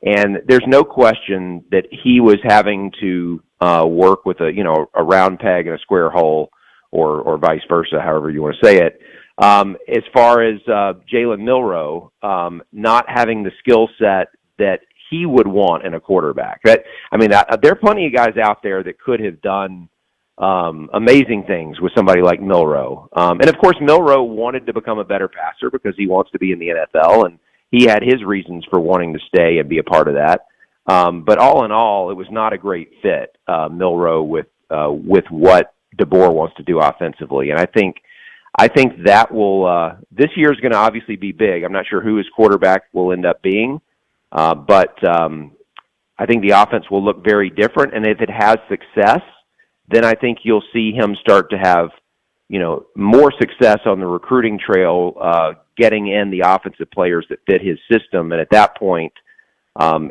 And there's no question that he was having to work with a round peg and a square hole, or vice versa, however you want to say it. As far as Jalen Milroe not having the skill set that he would want in a quarterback. There are plenty of guys out there that could have done amazing things with somebody like Milroe. And of course, Milroe wanted to become a better passer because he wants to be in the NFL, and he had his reasons for wanting to stay and be a part of that. But all in all, it was not a great fit, Milroe, with what DeBoer wants to do offensively. And I think that will this year is going to obviously be big. I'm not sure who his quarterback will end up being, but I think the offense will look very different. And if it has success, then I think you'll see him start to have more success on the recruiting trail, getting in the offensive players that fit his system. And at that point,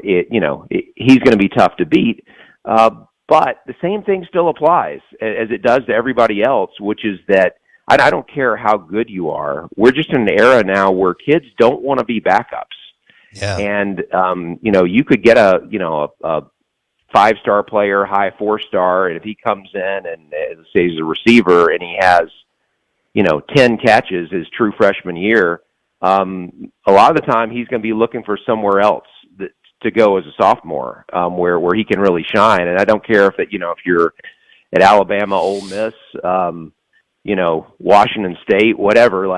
he's going to be tough to beat. But the same thing still applies as it does to everybody else, which is that I don't care how good you are. We're just in an era now where kids don't want to be backups. Yeah. And, you could get a 5-star player, high 4-star, and if he comes in and say he's a receiver and he has, 10 catches his true freshman year, a lot of the time he's going to be looking for somewhere else to go as a sophomore, where he can really shine. And I don't care if you're at Alabama, Ole Miss, Washington State, whatever.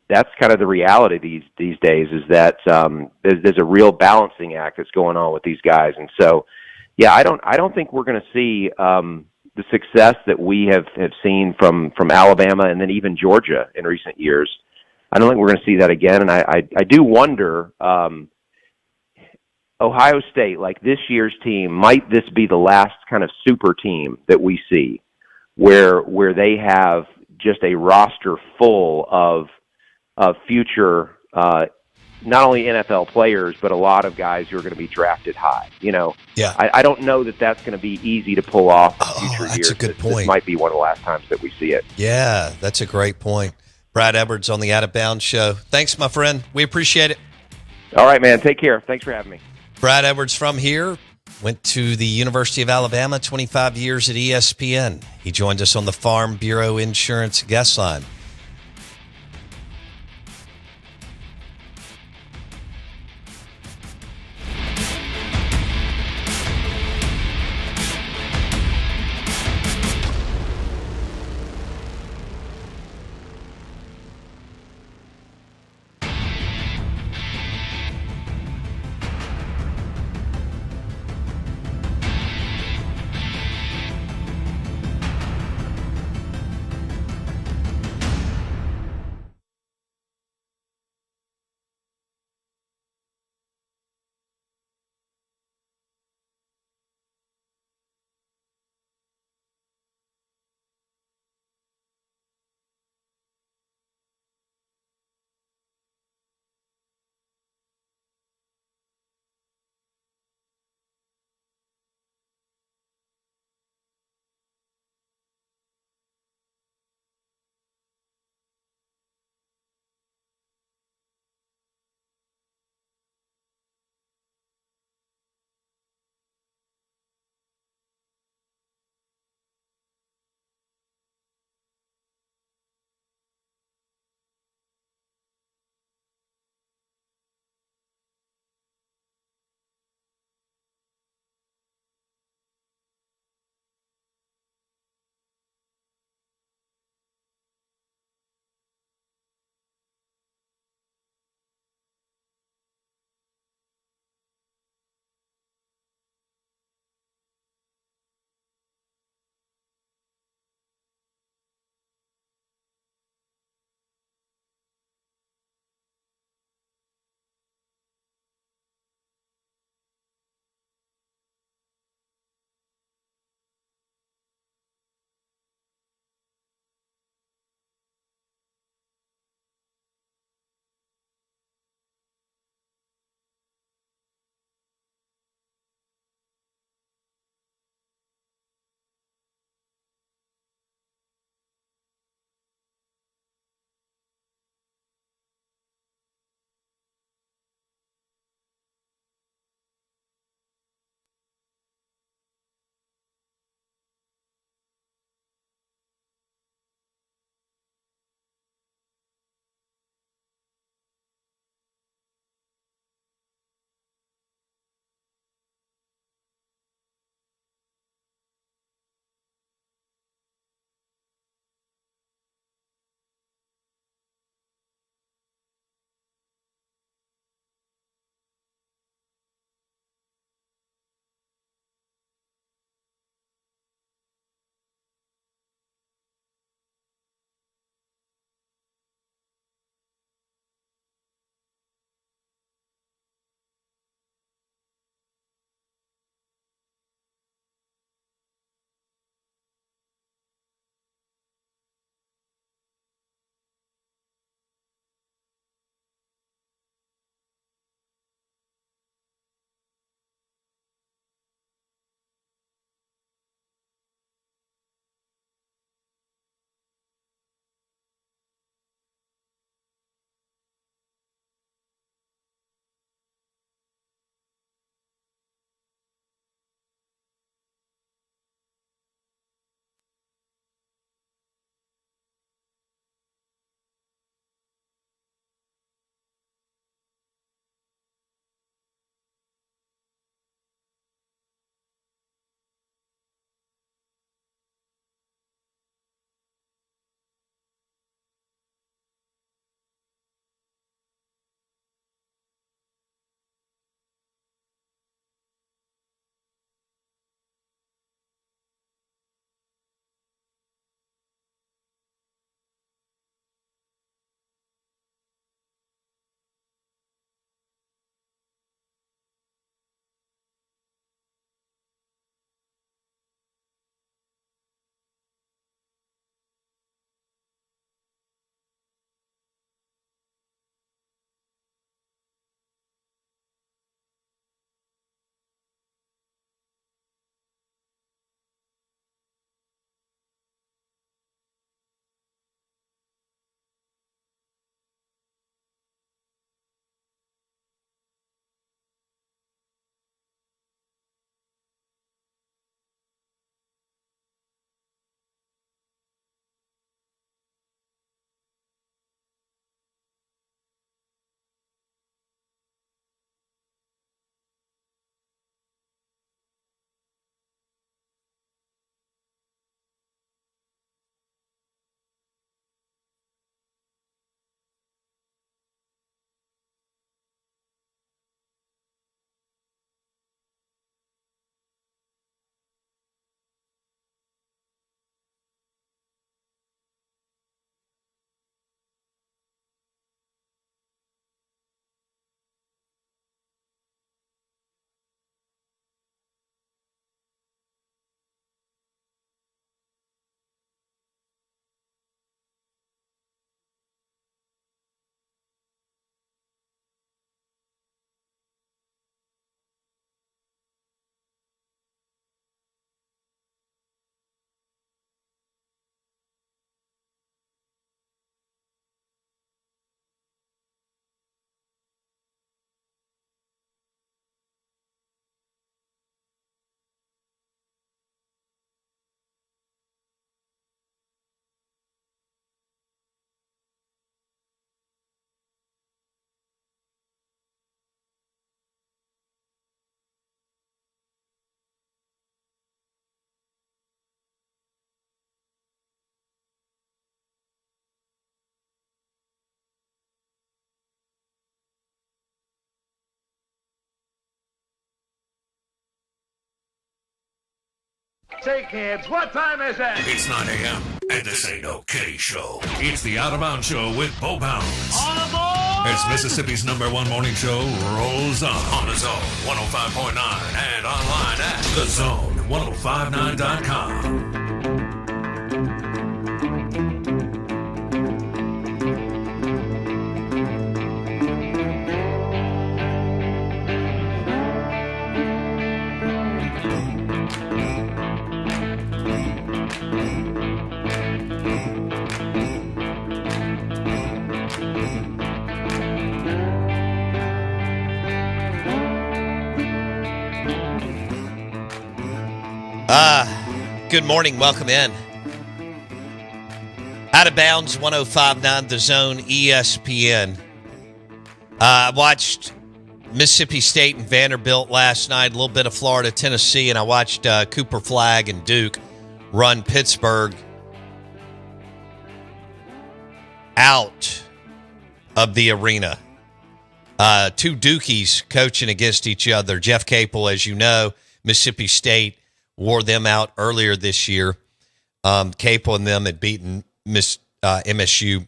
That's kind of the reality these days, is that there's a real balancing act that's going on with these guys. And so, yeah, I don't think we're going to see the success that we have seen from Alabama and then even Georgia in recent years. I don't think we're going to see that again. And I do wonder, Ohio State, like this year's team, might this be the last kind of super team that we see, where they have just a roster full of future, not only NFL players, but a lot of guys who are going to be drafted high. Yeah. I don't know that that's going to be easy to pull off in future years. That's a good point. This might be one of the last times that we see it. Yeah, that's a great point. Brad Edwards on the Out of Bounds Show. Thanks, my friend. We appreciate it. All right, man. Take care. Thanks for having me. Brad Edwards from here. Went to the University of Alabama, 25 years at ESPN. He joined us on the Farm Bureau Insurance guest line. Say, kids, what time is it? It's 9 a.m., and this ain't no kiddie show. It's the Out of Bounds Show with Bo Pounds. All aboard! As Mississippi's #1 morning show rolls on the Zone 105.9 and online at thezone1059.com. Good morning. Welcome in. Out of Bounds, 105.9 The Zone, ESPN. I watched Mississippi State and Vanderbilt last night, a little bit of Florida, Tennessee, and I watched Cooper Flagg and Duke run Pittsburgh out of the arena. Two Dukies coaching against each other. Jeff Capel, as you know, Mississippi State wore them out earlier this year. Capel and them had beaten MSU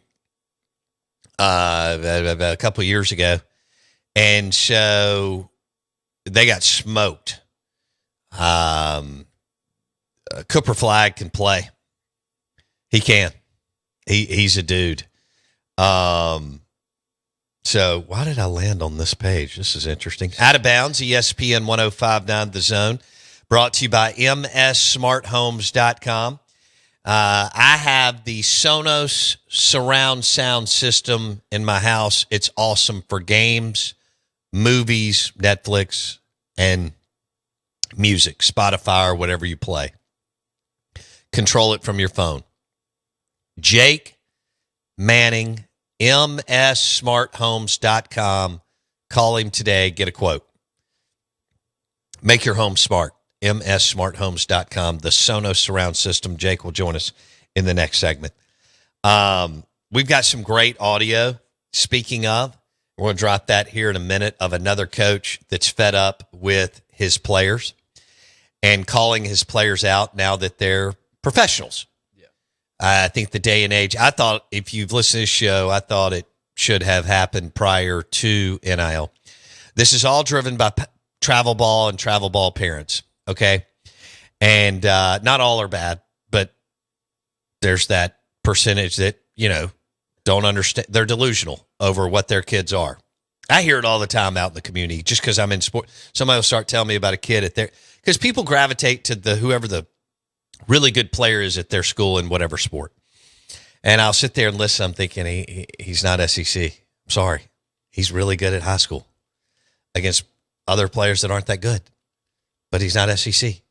a couple of years ago. And so they got smoked. Cooper Flagg can play. He can. He's a dude. So why did I land on this page? This is interesting. Out of Bounds, ESPN 105.9 The Zone. Brought to you by mssmarthomes.com. I have the Sonos surround sound system in my house. It's awesome for games, movies, Netflix, and music, Spotify, or whatever you play. Control it from your phone. Jake Manning, mssmarthomes.com. Call him today. Get a quote. Make your home smart. mssmarthomes.com, the Sonos surround system. Jake will join us in the next segment. We've got some great audio. Speaking of, we're going to drop that here in a minute, of another coach that's fed up with his players and calling his players out now that they're professionals. Yeah. I think the day and age, I thought, if you've listened to this show, I thought it should have happened prior to NIL. This is all driven by travel ball and travel ball parents. Okay. And not all are bad, but there's that percentage that, don't understand. They're delusional over what their kids are. I hear it all the time out in the community just because I'm in sport. Somebody will start telling me about a kid at their, because people gravitate to whoever the really good player is at their school in whatever sport. And I'll sit there and listen. I'm thinking he's not SEC. I'm sorry. He's really good at high school against other players that aren't that good. But he's not SEC.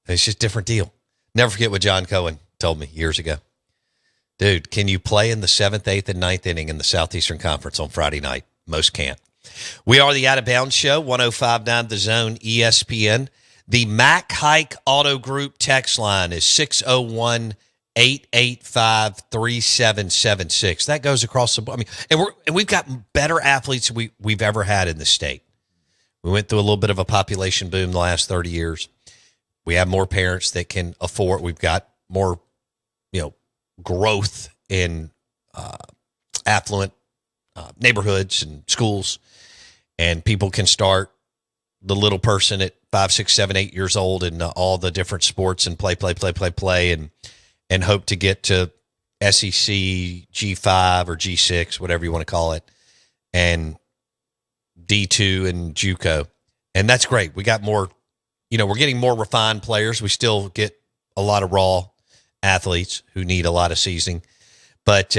It's just a different deal. Never forget what John Cohen told me years ago. Dude, can you play in the 7th, 8th, and 9th inning in the Southeastern Conference on Friday night? Most can't. We are the Out of Bounds Show, 105.9 The Zone, ESPN. The Mac Hike Auto Group text line is 601-885-3776. That goes across the board. And we've got better athletes we've ever had in the state. We went through a little bit of a population boom the last 30 years. We have more parents that can afford. We've got more, growth in affluent neighborhoods and schools, and people can start the little person at 5, 6, 7, 8 years old in all the different sports and play, and hope to get to SEC, G5 or G6, whatever you want to call it, and D2 and JUCO. And that's great. We got more, we're getting more refined players. We still get a lot of raw athletes who need a lot of seasoning. But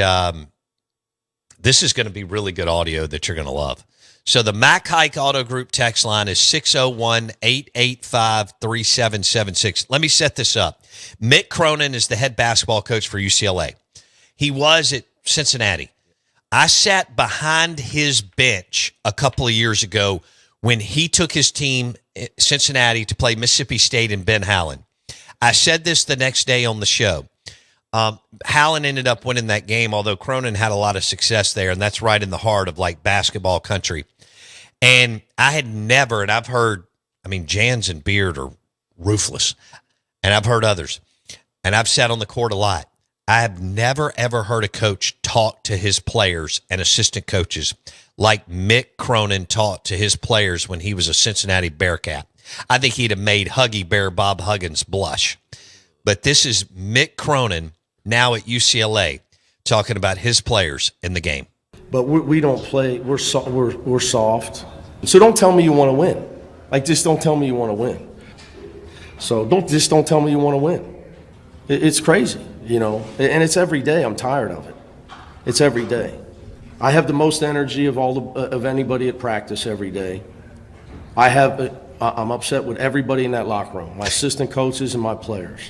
this is going to be really good audio that you're going to love. So the Mac Hike Auto Group text line is 601-885-3776. Let me set this up. Mick Cronin is the head basketball coach for UCLA. He was at Cincinnati. I sat behind his bench a couple of years ago when he took his team, Cincinnati, to play Mississippi State and Ben Howland. I said this the next day on the show. Howland ended up winning that game, although Cronin had a lot of success there, and that's right in the heart of basketball country. And I had never, and I've heard, Jans and Beard are ruthless. and I've heard others, and I've sat on the court a lot. I have never, ever heard a coach talk to his players and assistant coaches like Mick Cronin talked to his players when he was a Cincinnati Bearcat. I think he'd have made Huggy Bear Bob Huggins blush. But this is Mick Cronin now at UCLA talking about his players in the game. But we don't play. We're soft. So don't tell me you want to win. Like, just don't tell me you want to win. So don't tell me you want to win. It's crazy, and it's every day. I'm tired of it. It's every day. I have the most energy of anybody at practice every day. I'm upset with everybody in that locker room, my assistant coaches and my players.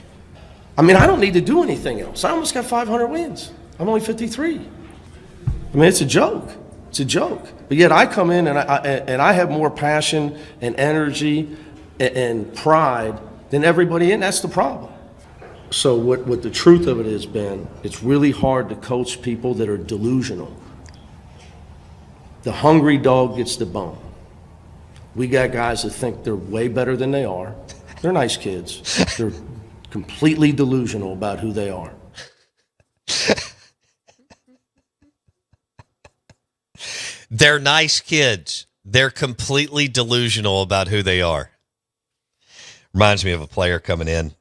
I mean, I don't need to do anything else. I almost got 500 wins. I'm only 53. I mean, it's a joke. It's a joke. But yet I come in and I have more passion and energy and pride than everybody in. That's the problem. So what the truth of it is, Ben, it's really hard to coach people that are delusional. The hungry dog gets the bone. We got guys that think they're way better than they are. They're nice kids. They're completely delusional about who they are. They're nice kids. They're completely delusional about who they are. Reminds me of a player coming in.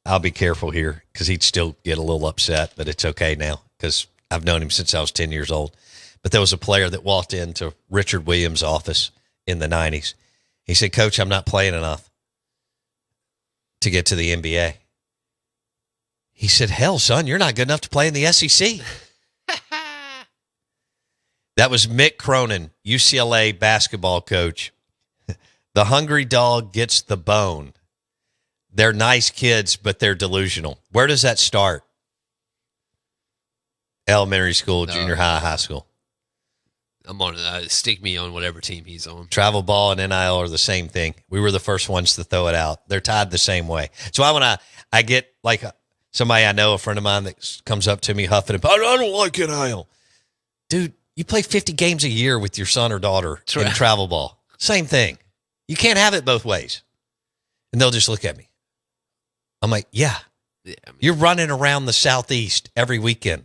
I'll be careful here because he'd still get a little upset, but it's okay now because I've known him since I was 10 years old. But there was a player that walked into Richard Williams' office in the 90s. He said, "Coach, I'm not playing enough to get to the NBA." He said, "Hell, son, you're not good enough to play in the SEC." That was Mick Cronin, UCLA basketball coach. The hungry dog gets the bone. They're nice kids, but they're delusional. Where does that start? Elementary school, junior high, high school. I'm on stick me on whatever team he's on. Travel ball and NIL are the same thing. We were the first ones to throw it out. They're tied the same way. So when I get like somebody I know, a friend of mine that comes up to me huffing and I don't like NIL. Dude, you play 50 games a year with your son or daughter in travel ball. Same thing. You can't have it both ways. And they'll just look at me. I'm like, yeah. You're running around the Southeast every weekend,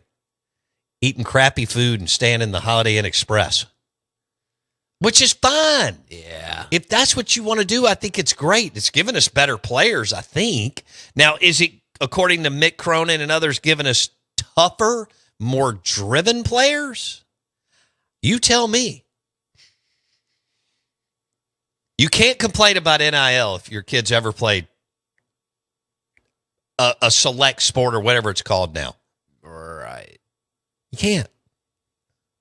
eating crappy food and staying in the Holiday Inn Express, which is fine. Yeah. If that's what you want to do, I think it's great. It's given us better players, I think. Now, is it, according to Mick Cronin and others, giving us tougher, more driven players? You tell me. You can't complain about NIL if your kids ever played a select sport or whatever it's called now. Right. You can't.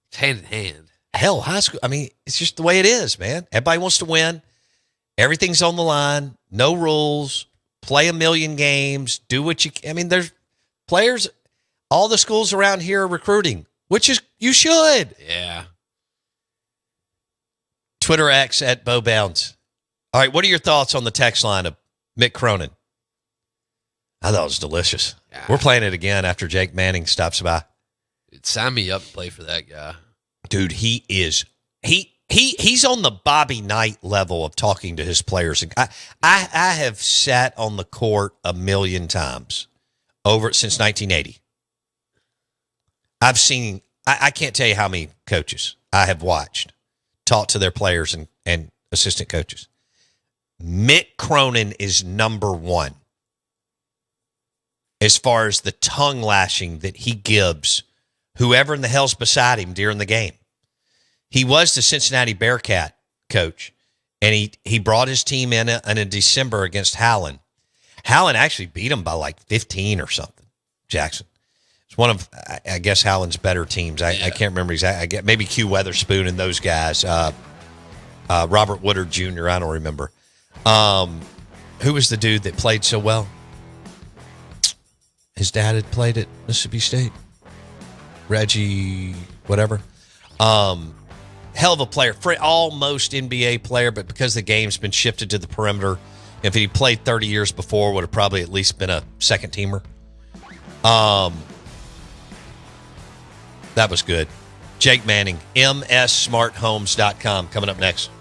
It's hand in hand. Hell, high school. I mean, it's just the way it is, man. Everybody wants to win. Everything's on the line. No rules. Play a million games. Do what you can. I mean, there's players. All the schools around here are recruiting, which is, you should. Yeah. Twitter X at Bo Bounds. All right, what are your thoughts on the text line of Mick Cronin? I thought it was delicious. Yeah. We're playing it again after Jake Manning stops by. Dude, sign me up to play for that guy. Dude, he is he's on the Bobby Knight level of talking to his players. I have sat on the court a million times since 1980. I've seen I can't tell you how many coaches I have watched talk to their players and assistant coaches. Mick Cronin is number one as far as the tongue lashing that he gives whoever in the hell's beside him during the game. He was the Cincinnati Bearcat coach, and he brought his team in December against Howland. Howland actually beat him by like 15 or something, Jackson. It's one of, I guess, Howland's better teams. I can't remember exactly. I get maybe Q Weatherspoon and those guys. Robert Woodard Jr., I don't remember. Who was the dude that played so well? His dad had played at Mississippi State. Reggie, whatever. Hell of a player. Almost NBA player, but because the game's been shifted to the perimeter, if he played 30 years before, would have probably at least been a second teamer. That was good. Jake Manning, mssmarthomes.com, coming up next.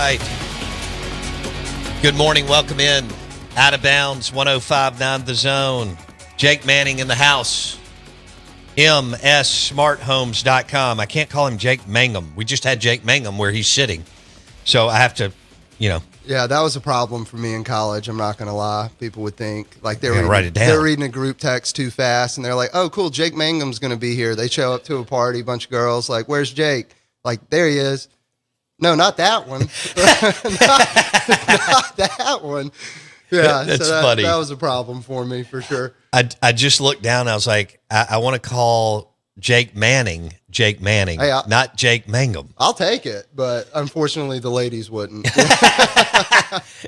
right. Good morning. Welcome in. Out of Bounds, 105.9 The Zone. Jake Manning in the house. MSSmartHomes.com. I can't call him Jake Mangum. We just had Jake Mangum where he's sitting. So I have to, Yeah, that was a problem for me in college. I'm not going to lie. People would think like write it down. They're reading a group text too fast, and they're like, "Oh, cool, Jake Mangum's going to be here." They show up to a party, bunch of girls, like, "Where's Jake?" Like, there he is. No, not that one. not that one. Yeah, that's so funny. That was a problem for me for sure. I just looked down. I was like, I want to call Jake Manning, Hey, not Jake Mangum. I'll take it, but unfortunately, the ladies wouldn't.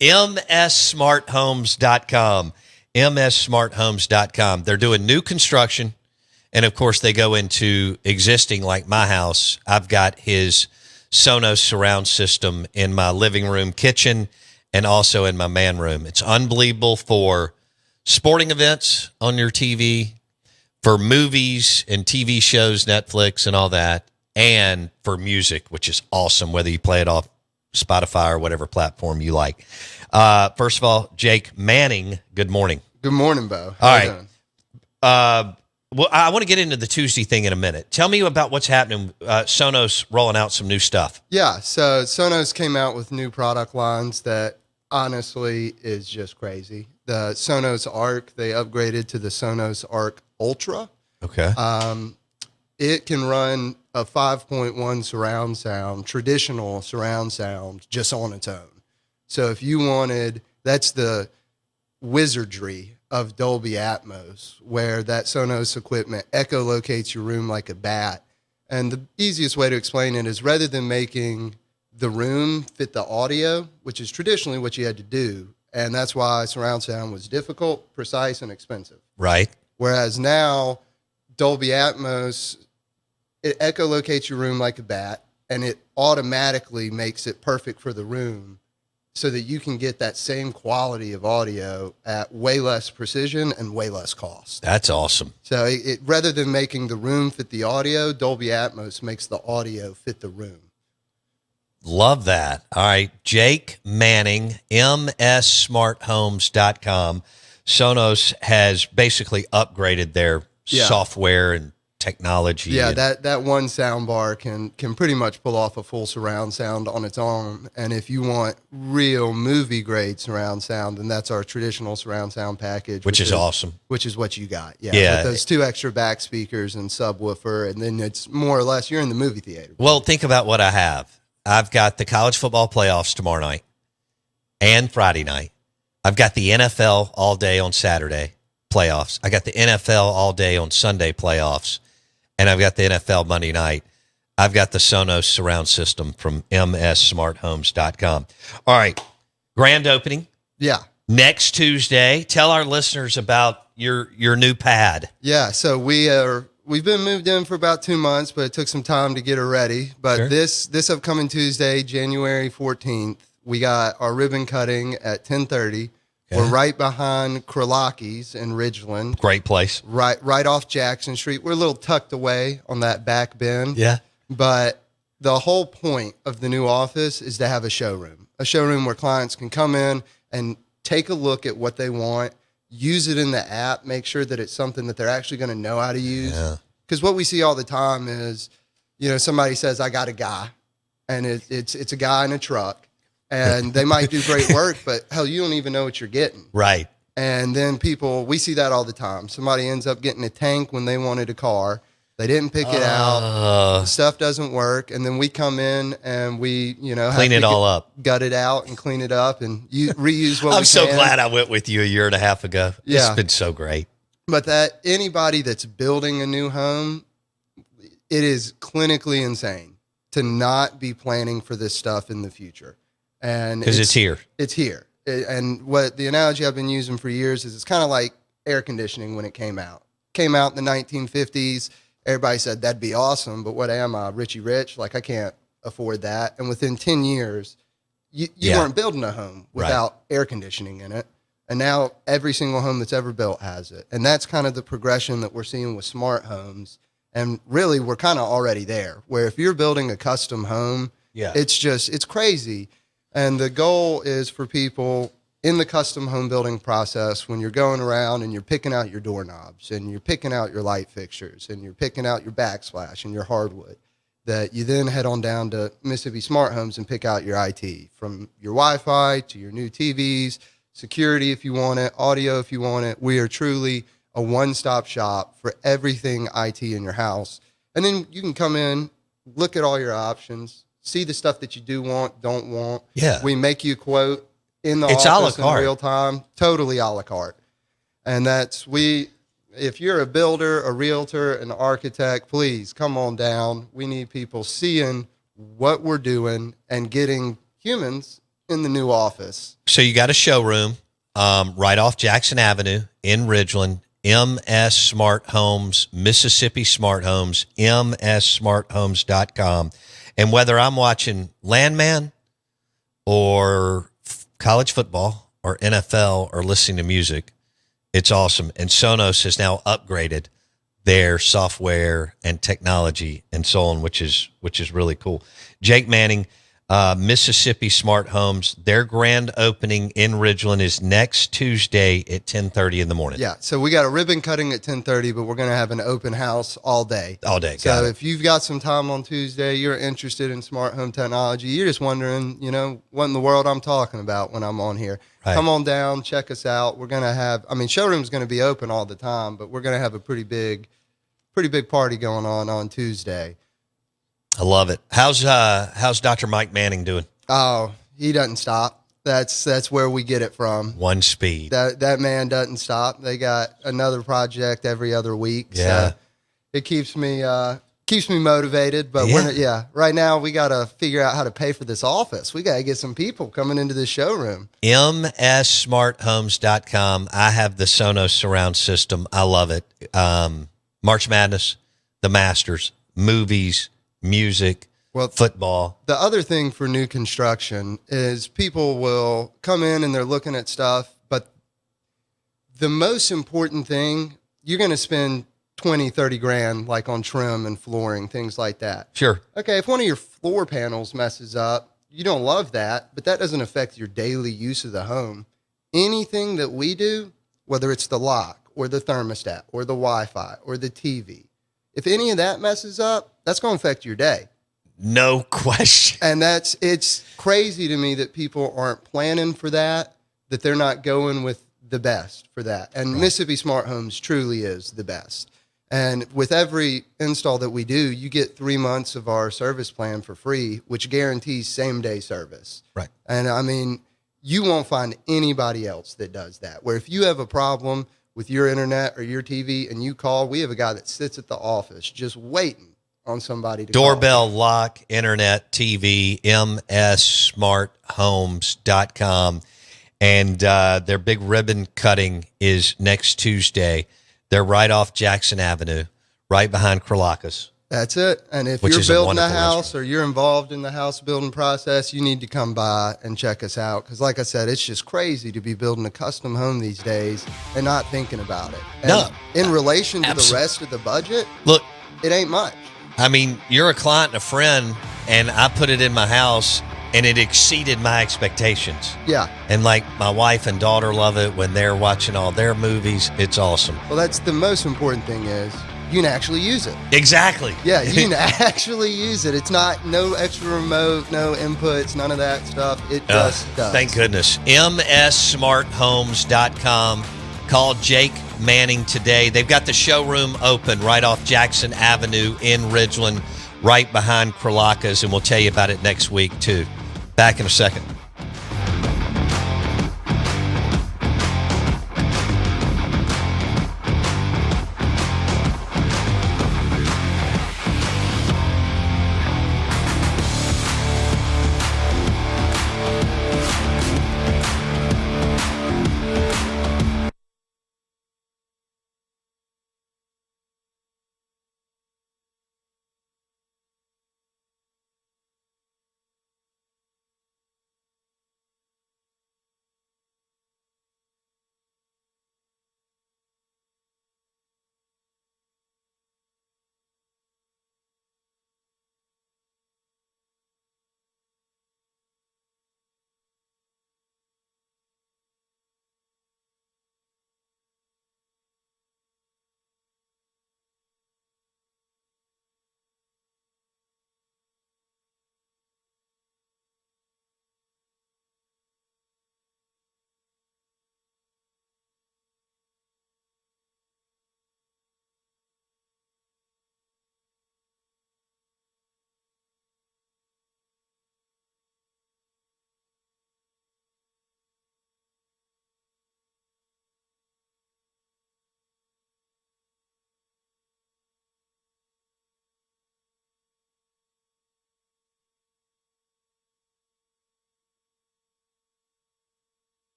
MSSmartHomes.com. MSSmartHomes.com. They're doing new construction. And of course, they go into existing, like my house. I've got his Sonos surround system in my living room, kitchen, and also in my man room. It's unbelievable for sporting events on your TV, for movies and TV shows, Netflix and all that, and for music, which is awesome, whether you play it off Spotify or whatever platform you like. First of all, Jake Manning, good morning. Good morning, Bo. All right. Well, I want to get into the Tuesday thing in a minute. Tell me about what's happening. Sonos rolling out some new stuff. Yeah, so Sonos came out with new product lines that honestly is just crazy. The Sonos Arc, they upgraded to the Sonos Arc Ultra. Okay. It can run a 5.1 surround sound, traditional surround sound, just on its own. So if you wanted, that's the wizardry of Dolby Atmos, where that Sonos equipment echolocates your room like a bat. And the easiest way to explain it is rather than making the room fit the audio, which is traditionally what you had to do, and that's why surround sound was difficult, precise, and expensive. Right. Whereas now, Dolby Atmos, it echolocates your room like a bat, and it automatically makes it perfect for the room so that you can get that same quality of audio at way less precision and way less cost. That's awesome. So it rather than making the room fit the audio, Dolby Atmos makes the audio fit the room. Love that. All right. Jake Manning, MSSmartHomes.com. Sonos has basically upgraded their software and technology. Yeah, that one sound bar can pretty much pull off a full surround sound on its own. And if you want real movie grade surround sound, then that's our traditional surround sound package, which is awesome. Which is what you got. Yeah. Yeah. With those 2 extra back speakers and subwoofer, and then it's more or less you're in the movie theater. Well, think about what I have. I've got the college football playoffs tomorrow night and Friday night. I've got the NFL all day on Saturday playoffs. I got the NFL all day on Sunday playoffs. And I've got the NFL Monday night. I've got the Sonos surround system from MSSmartHomes.com. All right. Grand opening. Yeah. Next Tuesday. Tell our listeners about your new pad. Yeah. So we've been moved in for about 2 months, but it took some time to get her ready. But Sure. this upcoming Tuesday, January 14th, we got our ribbon cutting at 10:30. Okay. We're right behind Kralaki's in Ridgeland. Great place. Right off Jackson Street. We're a little tucked away on that back bend. Yeah. But the whole point of the new office is to have a showroom where clients can come in and take a look at what they want, use it in the app, make sure that it's something that they're actually going to know how to use. Because what we see all the time is, somebody says, I got a guy, and it's a guy in a truck. And they might do great work, but hell, you don't even know what you're getting. Right. And then we see that all the time. Somebody ends up getting a tank when they wanted a car. They didn't pick it out. The stuff doesn't work. And then we come in and we, clean it all up, gut it out and clean it up and reuse what we can. I'm so glad I went with you a year and a half ago. Yeah. It's been so great. But that anybody that's building a new home, it is clinically insane to not be planning for this stuff in the future. And because it's here. It's here. And what the analogy I've been using for years is it's kind of like air conditioning when it came out. Came out in the 1950s. Everybody said, that'd be awesome. But what am I, Richie Rich? Like, I can't afford that. And within 10 years, you weren't building a home without air conditioning in it. And now every single home that's ever built has it. And that's kind of the progression that we're seeing with smart homes. And really, we're kind of already there, where if you're building a custom home, it's crazy. And the goal is for people in the custom home building process, when you're going around and you're picking out your doorknobs and you're picking out your light fixtures and you're picking out your backsplash and your hardwood, that you then head on down to Mississippi Smart Homes and pick out your IT, from your Wi-Fi to your new TVs, security if you want it, audio if you want it. We are truly a one-stop shop for everything IT in your house. And then you can come in, look at all your options, see the stuff that you do want, don't want. Yeah. We make you a quote in the It's a la office in carte. real time, totally a la carte. And if you're a builder, a realtor, an architect, please come on down. We need people seeing what we're doing and getting humans in the new office. So you got a showroom right off Jackson Avenue in Ridgeland, MS Smart Homes, Mississippi Smart Homes, mssmarthomes.com. And whether I'm watching Landman or college football or NFL or listening to music, it's awesome. And Sonos has now upgraded their software and technology and so on, which is really cool. Jake Manning, Mississippi Smart Homes, their grand opening in Ridgeland is next Tuesday at 10:30 in the morning. Yeah, so we got a ribbon cutting at 10:30, but we're going to have an open house all day. All day. So if you've got some time on Tuesday, you're interested in smart home technology, you're just wondering, what in the world I'm talking about when I'm on here. Right. Come on down, check us out. We're going to have, showroom's going to be open all the time, but we're going to have a pretty big party going on Tuesday. I love it. How's Dr. Mike Manning doing? Oh, he doesn't stop. That's where we get it from. One speed. That man doesn't stop. They got another project every other week. Yeah. So it keeps me motivated. But right now we got to figure out how to pay for this office. We got to get some people coming into the showroom. mssmarthomes.com. I have the Sonos surround system. I love it. March Madness, the Masters, movies, music, football. The other thing for new construction is people will come in and they're looking at stuff, but the most important thing, you're going to spend 20, 30 grand like on trim and flooring, things like that. Sure. Okay, if one of your floor panels messes up, you don't love that, but that doesn't affect your daily use of the home. Anything that we do, whether it's the lock or the thermostat or the Wi-Fi or the TV, if any of that messes up, that's going to affect your day. No question. And it's crazy to me that people aren't planning for that they're not going with the best for that. And right. Mississippi Smart Homes truly is the best. And with every install that we do, you get 3 months of our service plan for free, which guarantees same-day service. Right. And, you won't find anybody else that does that, where if you have a problem with your internet or your TV and you call, we have a guy that sits at the office just waiting on somebody to doorbell, lock, internet, TV, mssmarthomes.com. And their big ribbon cutting is next Tuesday. They're right off Jackson Avenue, right behind Kralaka's. That's it. And if you're building a house or you're involved in the house building process, you need to come by and check us out. Because like I said, it's just crazy to be building a custom home these days and not thinking about it. And no. In relation to the rest of the budget, look, it ain't much. I mean, you're a client and a friend, and I put it in my house, and it exceeded my expectations. Yeah. And like my wife and daughter love it when they're watching all their movies. It's awesome. Well, that's the most important thing is you can actually use it. Exactly. Yeah, you can actually use it. It's not no extra remote, no inputs, none of that stuff. It just does. Thank goodness. mssmarthomes.com. Call Jake Manning today. They've got the showroom open right off Jackson Avenue in Ridgeland, right behind Kralaka's, and we'll tell you about it next week, too. Back in a second.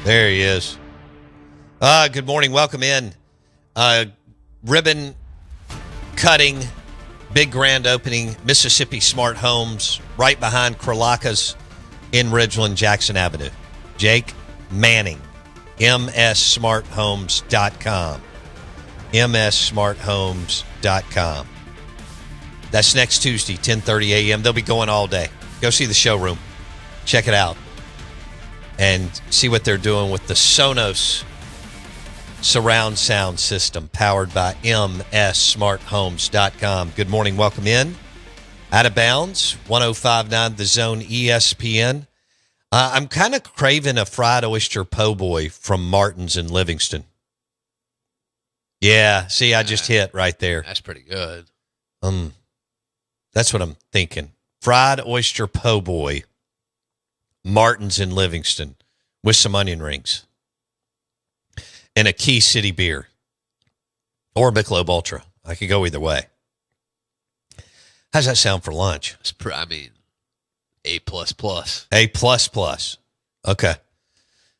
There he is. Good morning. Welcome in. Ribbon cutting, big grand opening, Mississippi Smart Homes, right behind Kralaka's in Ridgeland, Jackson Avenue. Jake Manning, mssmarthomes.com. mssmarthomes.com. That's next Tuesday, 10:30 a.m. They'll be going all day. Go see the showroom. Check it out. And see what they're doing with the Sonos surround sound system powered by mssmarthomes.com. Good morning. Welcome in. Out of Bounds, 105.9 The Zone ESPN. I'm kind of craving a fried oyster po' boy from Martin's in Livingston. Yeah, see, I just hit right there. That's pretty good. That's what I'm thinking. Fried oyster po' boy, Martin's in Livingston, with some onion rings. And a Key City beer. Or a Michelob Ultra. I could go either way. How's that sound for lunch? A++. A++. Okay.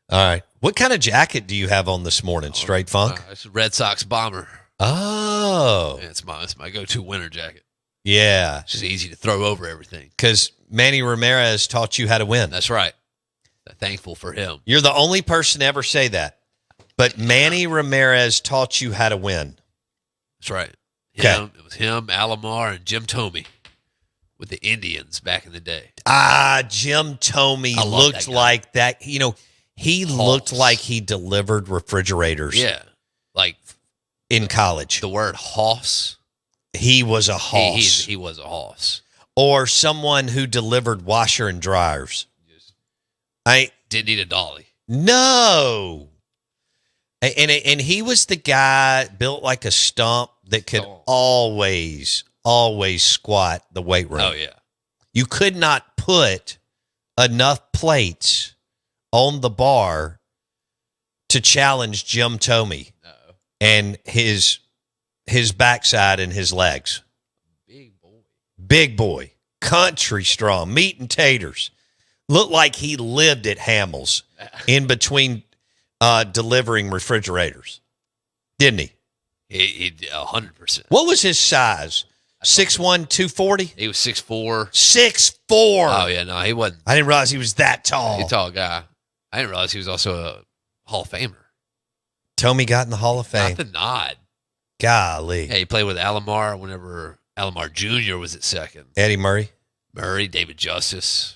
All right. What kind of jacket do you have on this morning? Straight funk? It's a Red Sox bomber. Oh. Yeah, it's my go-to winter jacket. Yeah. It's just easy to throw over everything. Because Manny Ramirez taught you how to win. That's right. Thankful for him. You're the only person to ever say that. But Manny Ramirez taught you how to win. That's right. Okay. It was him, Alomar, and Jim Thome with the Indians back in the day. Jim Thome looked like that. You know, he looked like he delivered refrigerators. Yeah. Like in college. The word hoss. He was a hoss. He was a hoss. Or someone who delivered washer and dryers. I didn't need a dolly. No. And he was the guy built like a stump that could always squat the weight room. Oh, yeah. You could not put enough plates on the bar to challenge Jim Thome and his backside and his legs. Big boy. Country strong. Meat and taters. Looked like he lived at Hamels in between delivering refrigerators. Didn't he? He 100%. What was his size? 6'1", 240? He was 6'4". 6'4". Oh, yeah, no, he wasn't. I didn't realize he was that tall. He's a tall guy. I didn't realize he was also a Hall of Famer. Thome got in the Hall of Fame. Not the nod. Golly. Yeah, he played with Alomar whenever Alomar Jr. was at second. Eddie Murray, David Justice.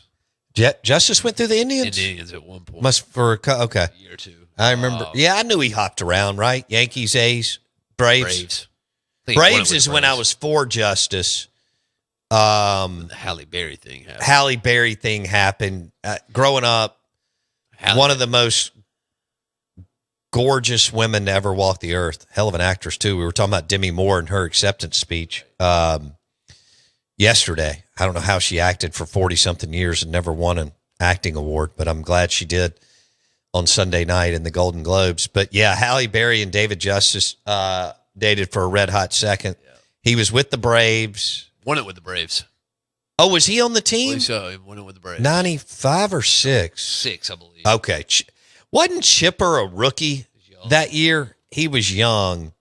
Justice went through the Indians? Indians at one point. Okay. A year or two. I remember. Yeah, I knew he hopped around, right? Yankees, A's, Braves. Braves is when I was for Justice. The Halle Berry thing happened. Growing up, one of the most gorgeous women to ever walk the earth. Hell of an actress, too. We were talking about Demi Moore and her acceptance speech yesterday. I don't know how she acted for 40-something years and never won an acting award, but I'm glad she did on Sunday night in the Golden Globes. But, yeah, Halle Berry and David Justice dated for a red-hot second. Yeah. He was with the Braves. Won it with the Braves. Oh, was he on the team? I believe so. He won it with the Braves. 95 or 6? 6, I believe. Okay. Wasn't Chipper a rookie that year? He was young.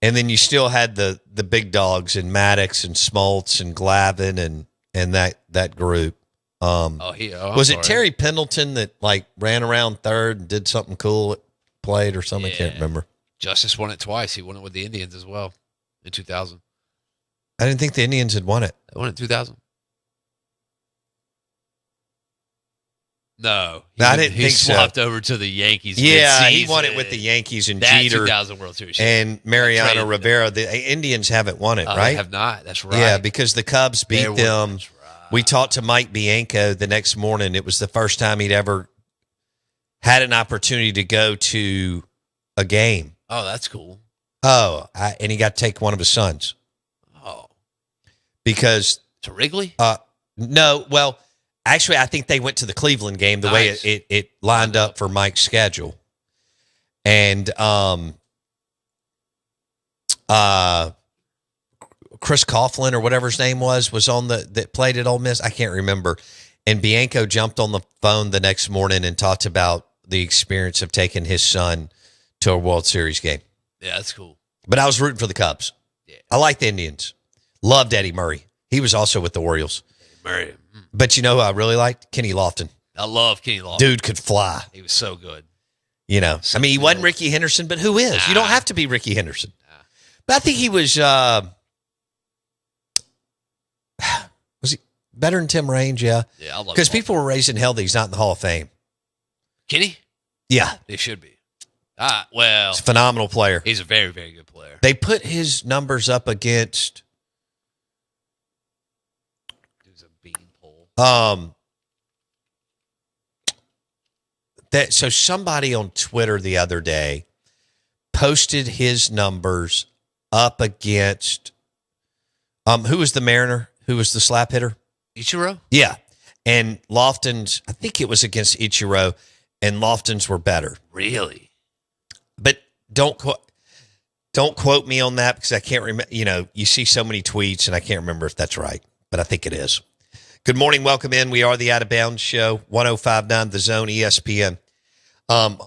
And then you still had the big dogs in Maddox and Smoltz and Glavine and that group. Was it Terry Pendleton that like ran around third and did something cool at plate or something? I can't remember. Justice won it twice. He won it with the Indians as well in 2000. I didn't think the Indians had won it. They won it in 2000. No, I didn't think so. He swapped over to the Yankees. Yeah, he won it with the Yankees and Jeter. 2000 World Series. And Mariano Rivera. The Indians haven't won it, right? They have not. That's right. Yeah, because the Cubs beat them. Right. We talked to Mike Bianco the next morning. It was the first time he'd ever had an opportunity to go to a game. Oh, that's cool. Oh, and he got to take one of his sons. Oh. Because. To Wrigley? No, well, actually, I think they went to the Cleveland game the way it lined up for Mike's schedule. And Chris Coughlin or whatever his name was on that played at Ole Miss. I can't remember. And Bianco jumped on the phone the next morning and talked about the experience of taking his son to a World Series game. Yeah, that's cool. But I was rooting for the Cubs. Yeah. I like the Indians. Loved Eddie Murray. He was also with the Orioles. Murray. But you know who I really liked? Kenny Lofton. I love Kenny Lofton. Dude could fly. He was so good. You know, I mean, he wasn't Ricky Henderson, but who is? You don't have to be Ricky Henderson. But I think he was he better than Tim Raines? Yeah. Yeah, I love because Lofton. people were raising hell that he's not in the Hall of Fame. Kenny? Yeah. They should be. Well, He's a phenomenal player. he's a very, very good player. They put his numbers up against He was a beanpole. So somebody on Twitter the other day posted his numbers up against who was the Mariner? Who was the slap hitter? Ichiro? Yeah. And Lofton's, I think it was against Ichiro, and Lofton's were better. Really? But don't quote me on that because I can't remember. You know, you see so many tweets and I can't remember if that's right, but I think it is. Good morning. Welcome in. We are the Out of Bounds Show, 105.9 The Zone, ESPN.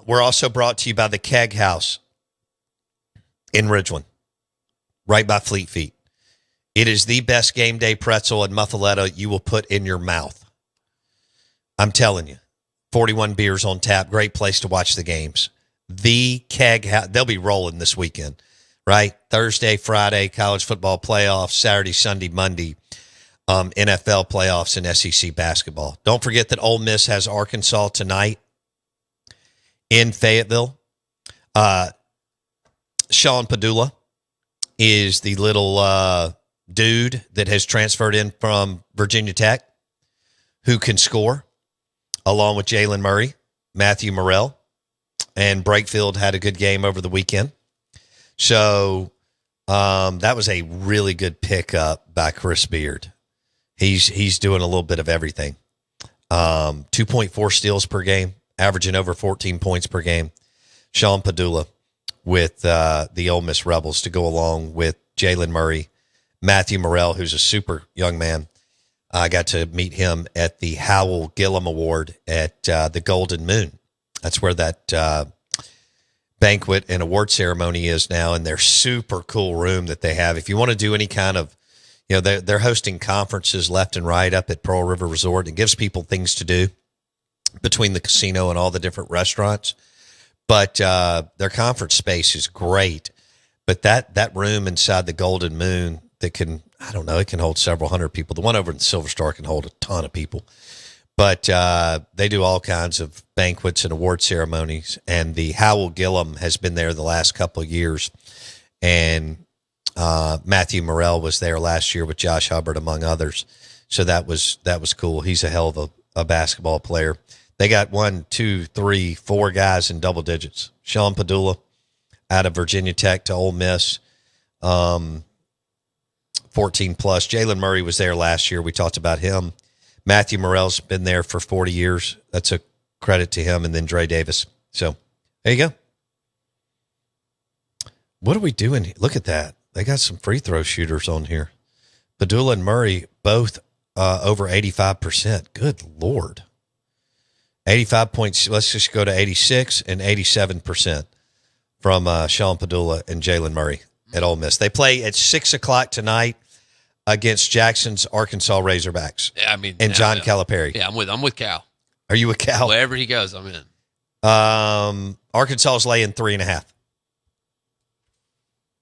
We're also brought to you by the Keg House in Ridgeland, right by Fleet Feet. It is the best game day pretzel and muffaletta you will put in your mouth. I'm telling you. 41 beers on tap. Great place to watch the games. The Keg House. They'll be rolling this weekend, right? Thursday, Friday, college football playoffs, Saturday, Sunday, Monday, NFL playoffs, and SEC basketball. Don't forget that Ole Miss has Arkansas tonight in Fayetteville. Sean Padula is the little dude that has transferred in from Virginia Tech who can score, along with Jalen Murray, Matthew Morrell, and Brakefield had a good game over the weekend. So that was a really good pickup by Chris Beard. He's doing a little bit of everything. 2.4 steals per game, averaging over 14 points per game. Sean Padula with the Ole Miss Rebels to go along with Jalen Murray, Matthew Morrell, who's a super young man. I got to meet him at the Howell Gillum Award at the Golden Moon. That's where that banquet and award ceremony is now, in their super cool room that they have. If you want to do any kind of, you know, they're hosting conferences left and right up at Pearl River Resort. It gives people things to do between the casino and all the different restaurants. But their conference space is great. But that room inside the Golden Moon that can, I don't know, it can hold several hundred people. The one over in the Silver Star can hold a ton of people. But they do all kinds of banquets and award ceremonies. And the Howell Gillum has been there the last couple of years. And Matthew Morrell was there last year with Josh Hubbard, among others. So that was cool. He's a hell of a basketball player. They got 1, 2, 3, 4 guys in double digits. Sean Padula out of Virginia Tech to Ole Miss, 14 plus. Jalen Murray was there last year. We talked about him. Matthew Morrell's been there for 40 years. That's a credit to him. And then Dre Davis. So there you go. What are we doing? Look at that. They got some free throw shooters on here. Padula and Murray both over 85%. Good Lord. 85 points. Let's just go to 86 and 87% from Sean Padula and Jalen Murray at Ole Miss. They play at 6 o'clock tonight against Jackson's Arkansas Razorbacks. Yeah, I mean, and John Calipari. Yeah, I'm with Cal. Are you with Cal? Wherever he goes, I'm in. Arkansas is laying 3.5.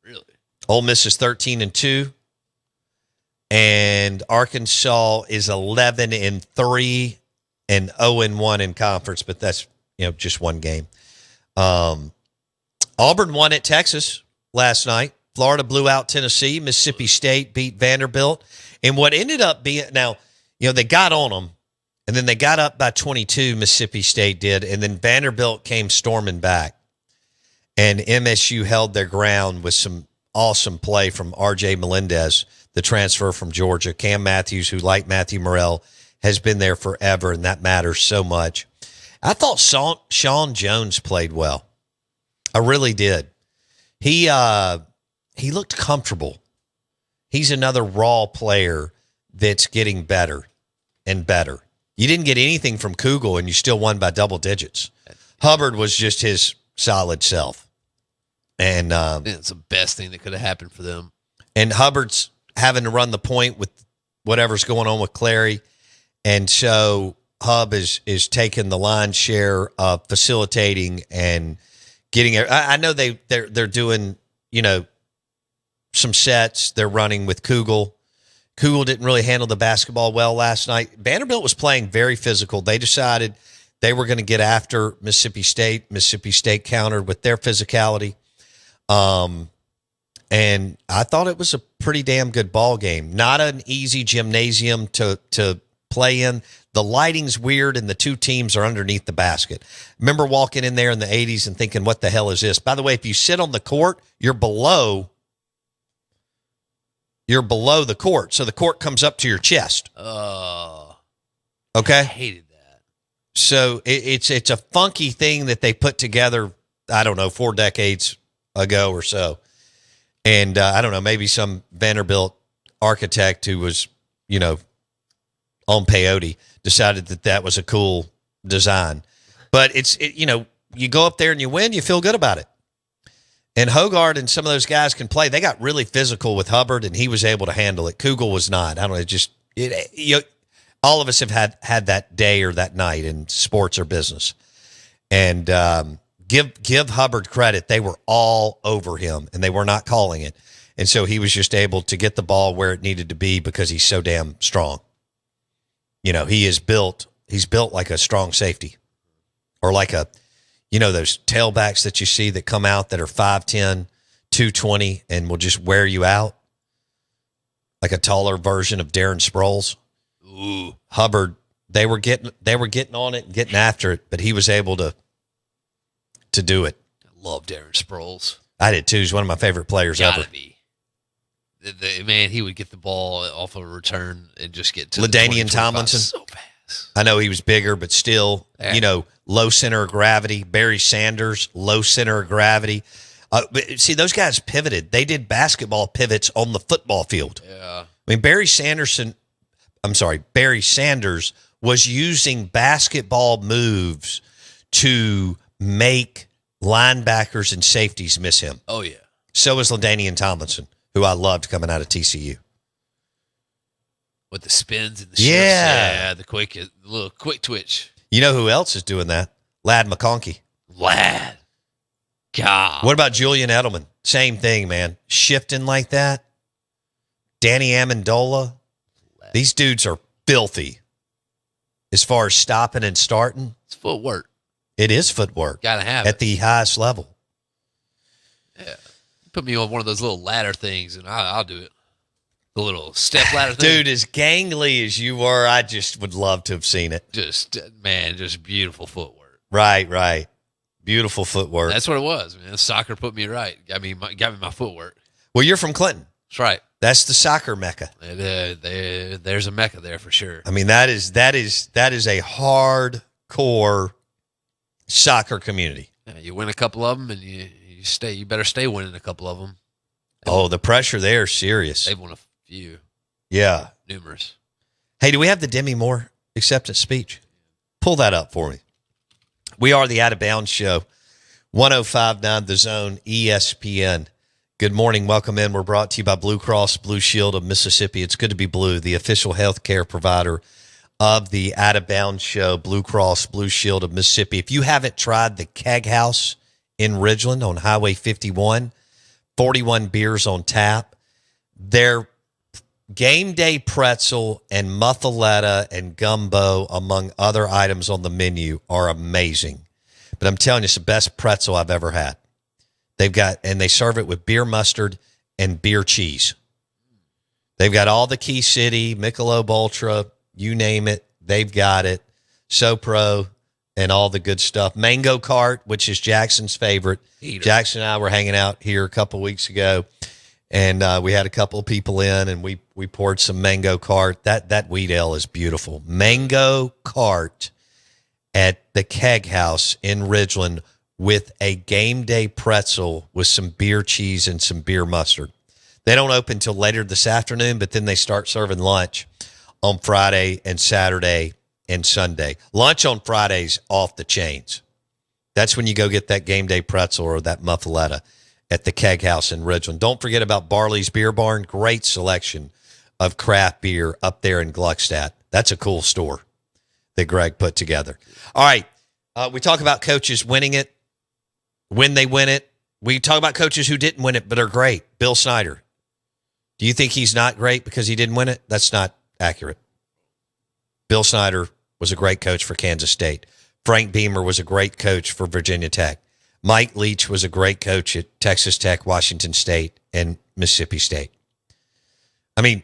Really? Ole Miss is 13-2, and Arkansas is 11-3 and 0-1 in conference. But that's, you know, just one game. Auburn won at Texas last night. Florida blew out Tennessee. Mississippi State beat Vanderbilt. And what ended up being, now, you know, they got on them, and then they got up by 22, Mississippi State did, and then Vanderbilt came storming back. And MSU held their ground with some awesome play from R.J. Melendez, the transfer from Georgia. Cam Matthews, who, like Matthew Morrell, has been there forever, and that matters so much. I thought Sean Jones played well. I really did. He looked comfortable. He's another raw player that's getting better and better. You didn't get anything from Kugel, and you still won by double digits. Hubbard was just his solid self. And It's the best thing that could have happened for them. And Hubbard's having to run the point with whatever's going on with Clary. And so Hub is taking the lion's share of facilitating and getting – I know they're doing, some sets. They're running with Kugel. Kugel didn't really handle the basketball well last night. Vanderbilt was playing very physical. They decided they were going to get after Mississippi State. Mississippi State countered with their physicality. And I thought it was a pretty damn good ball game. Not an easy gymnasium to play in. The lighting's weird, and the two teams are underneath the basket. Remember walking in there in the 80s and thinking, what the hell is this? By the way, if you sit on the court, you're below the court. So the court comes up to your chest. Oh. Okay? I hated that. So it's a funky thing that they put together, I don't know, 4 decades ago or so. And I don't know, maybe some Vanderbilt architect who was, on peyote decided that was a cool design. But you go up there and you win, you feel good about it. And Hogarth and some of those guys can play. They got really physical with Hubbard, and he was able to handle it. Kugel was not. I don't know, all of us have had that day or that night in sports or business. And give Hubbard credit. They were all over him, and they were not calling it. And so he was just able to get the ball where it needed to be because he's so damn strong. He's built like a strong safety, or like those tailbacks that you see that come out that are 5'10", 220 and will just wear you out. Like a taller version of Darren Sproles. Ooh. Hubbard, they were getting on it and getting after it, but he was able to do it. I love Darren Sproles. I did too. He's one of my favorite players Gotta ever. be. Man, he would get the ball off of a return and just get to LaDainian Tomlinson. So fast. I know he was bigger, but still, low center of gravity. Barry Sanders, low center of gravity. But see, those guys pivoted. They did basketball pivots on the football field. Yeah. I mean, Barry Sanders was using basketball moves to make linebackers and safeties miss him. Oh, yeah. So was LaDainian Tomlinson, who I loved coming out of TCU. With the spins and the shifts. Yeah. The little quick twitch. You know who else is doing that? Lad McConkey. Lad. God. What about Julian Edelman? Same thing, man. Shifting like that. Danny Amendola. These dudes are filthy as far as stopping and starting. It's footwork. It is footwork. Gotta have at the highest level. Yeah. Put me on one of those little ladder things, and I'll do it. The little step ladder thing. Dude, as gangly as you were, I just would love to have seen it. Just beautiful footwork. Right. Beautiful footwork. That's what it was, man. Soccer put me right. Got me my footwork. Well, you're from Clinton. That's right. That's the soccer mecca. There's a mecca there for sure. I mean, that is a hardcore soccer community. Yeah, you win a couple of them, and you stay. You better stay winning a couple of them. Oh, the pressure there is serious. They've won a few. Yeah. Numerous. Hey, do we have the Demi Moore acceptance speech? Pull that up for me. We are the Out of Bounds Show, 105.9 The Zone, ESPN. Good morning. Welcome in. We're brought to you by Blue Cross Blue Shield of Mississippi. It's good to be blue, the official health care provider of the Out of Bounds Show, Blue Cross Blue Shield of Mississippi. If you haven't tried the Keg House in Ridgeland on Highway 51, 41 beers on tap, their game day pretzel and muffaletta and gumbo, among other items on the menu, are amazing. But I'm telling you, it's the best pretzel I've ever had. They serve it with beer mustard and beer cheese. They've got all the Key City, Michelob Ultra, you name it, they've got it. SoPro and all the good stuff. Mango Cart, which is Jackson's favorite. Eater. Jackson and I were hanging out here a couple weeks ago, and we had a couple of people in, and we poured some Mango Cart. That wheat ale is beautiful. Mango Cart at the Keg House in Ridgeland with a game day pretzel with some beer cheese and some beer mustard. They don't open till later this afternoon, but then they start serving lunch on Friday and Saturday and Sunday. Lunch on Fridays off the chains. That's when you go get that game day pretzel or that muffaletta at the Keg House in Ridgeland. Don't forget about Barley's Beer Barn. Great selection of craft beer up there in Gluckstadt. That's a cool store that Greg put together. All right. We talk about coaches winning it, when they win it. We talk about coaches who didn't win it but are great. Bill Snyder. Do you think he's not great because he didn't win it? That's not accurate. Bill Snyder was a great coach for Kansas State. Frank Beamer was a great coach for Virginia Tech. Mike Leach was a great coach at Texas Tech, Washington State, and Mississippi State. I mean,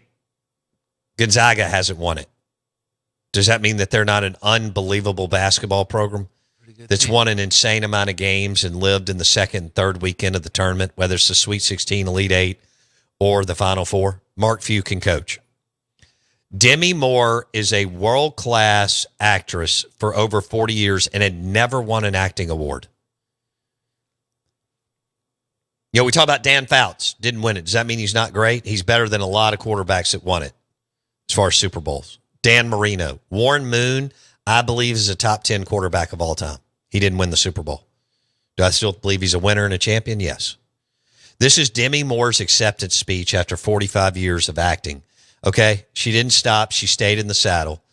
Gonzaga hasn't won it. Does that mean that they're not an unbelievable basketball program that's won an insane amount of games and lived in the second and third weekend of the tournament, whether it's the Sweet 16, Elite Eight, or the Final Four? Mark Few can coach. Demi Moore is a world-class actress for over 40 years and had never won an acting award. You know, we talk about Dan Fouts, didn't win it. Does that mean he's not great? He's better than a lot of quarterbacks that won it as far as Super Bowls. Dan Marino. Warren Moon, I believe, is a top 10 quarterback of all time. He didn't win the Super Bowl. Do I still believe he's a winner and a champion? Yes. This is Demi Moore's acceptance speech after 45 years of acting. Okay? She didn't stop. She stayed in the saddle.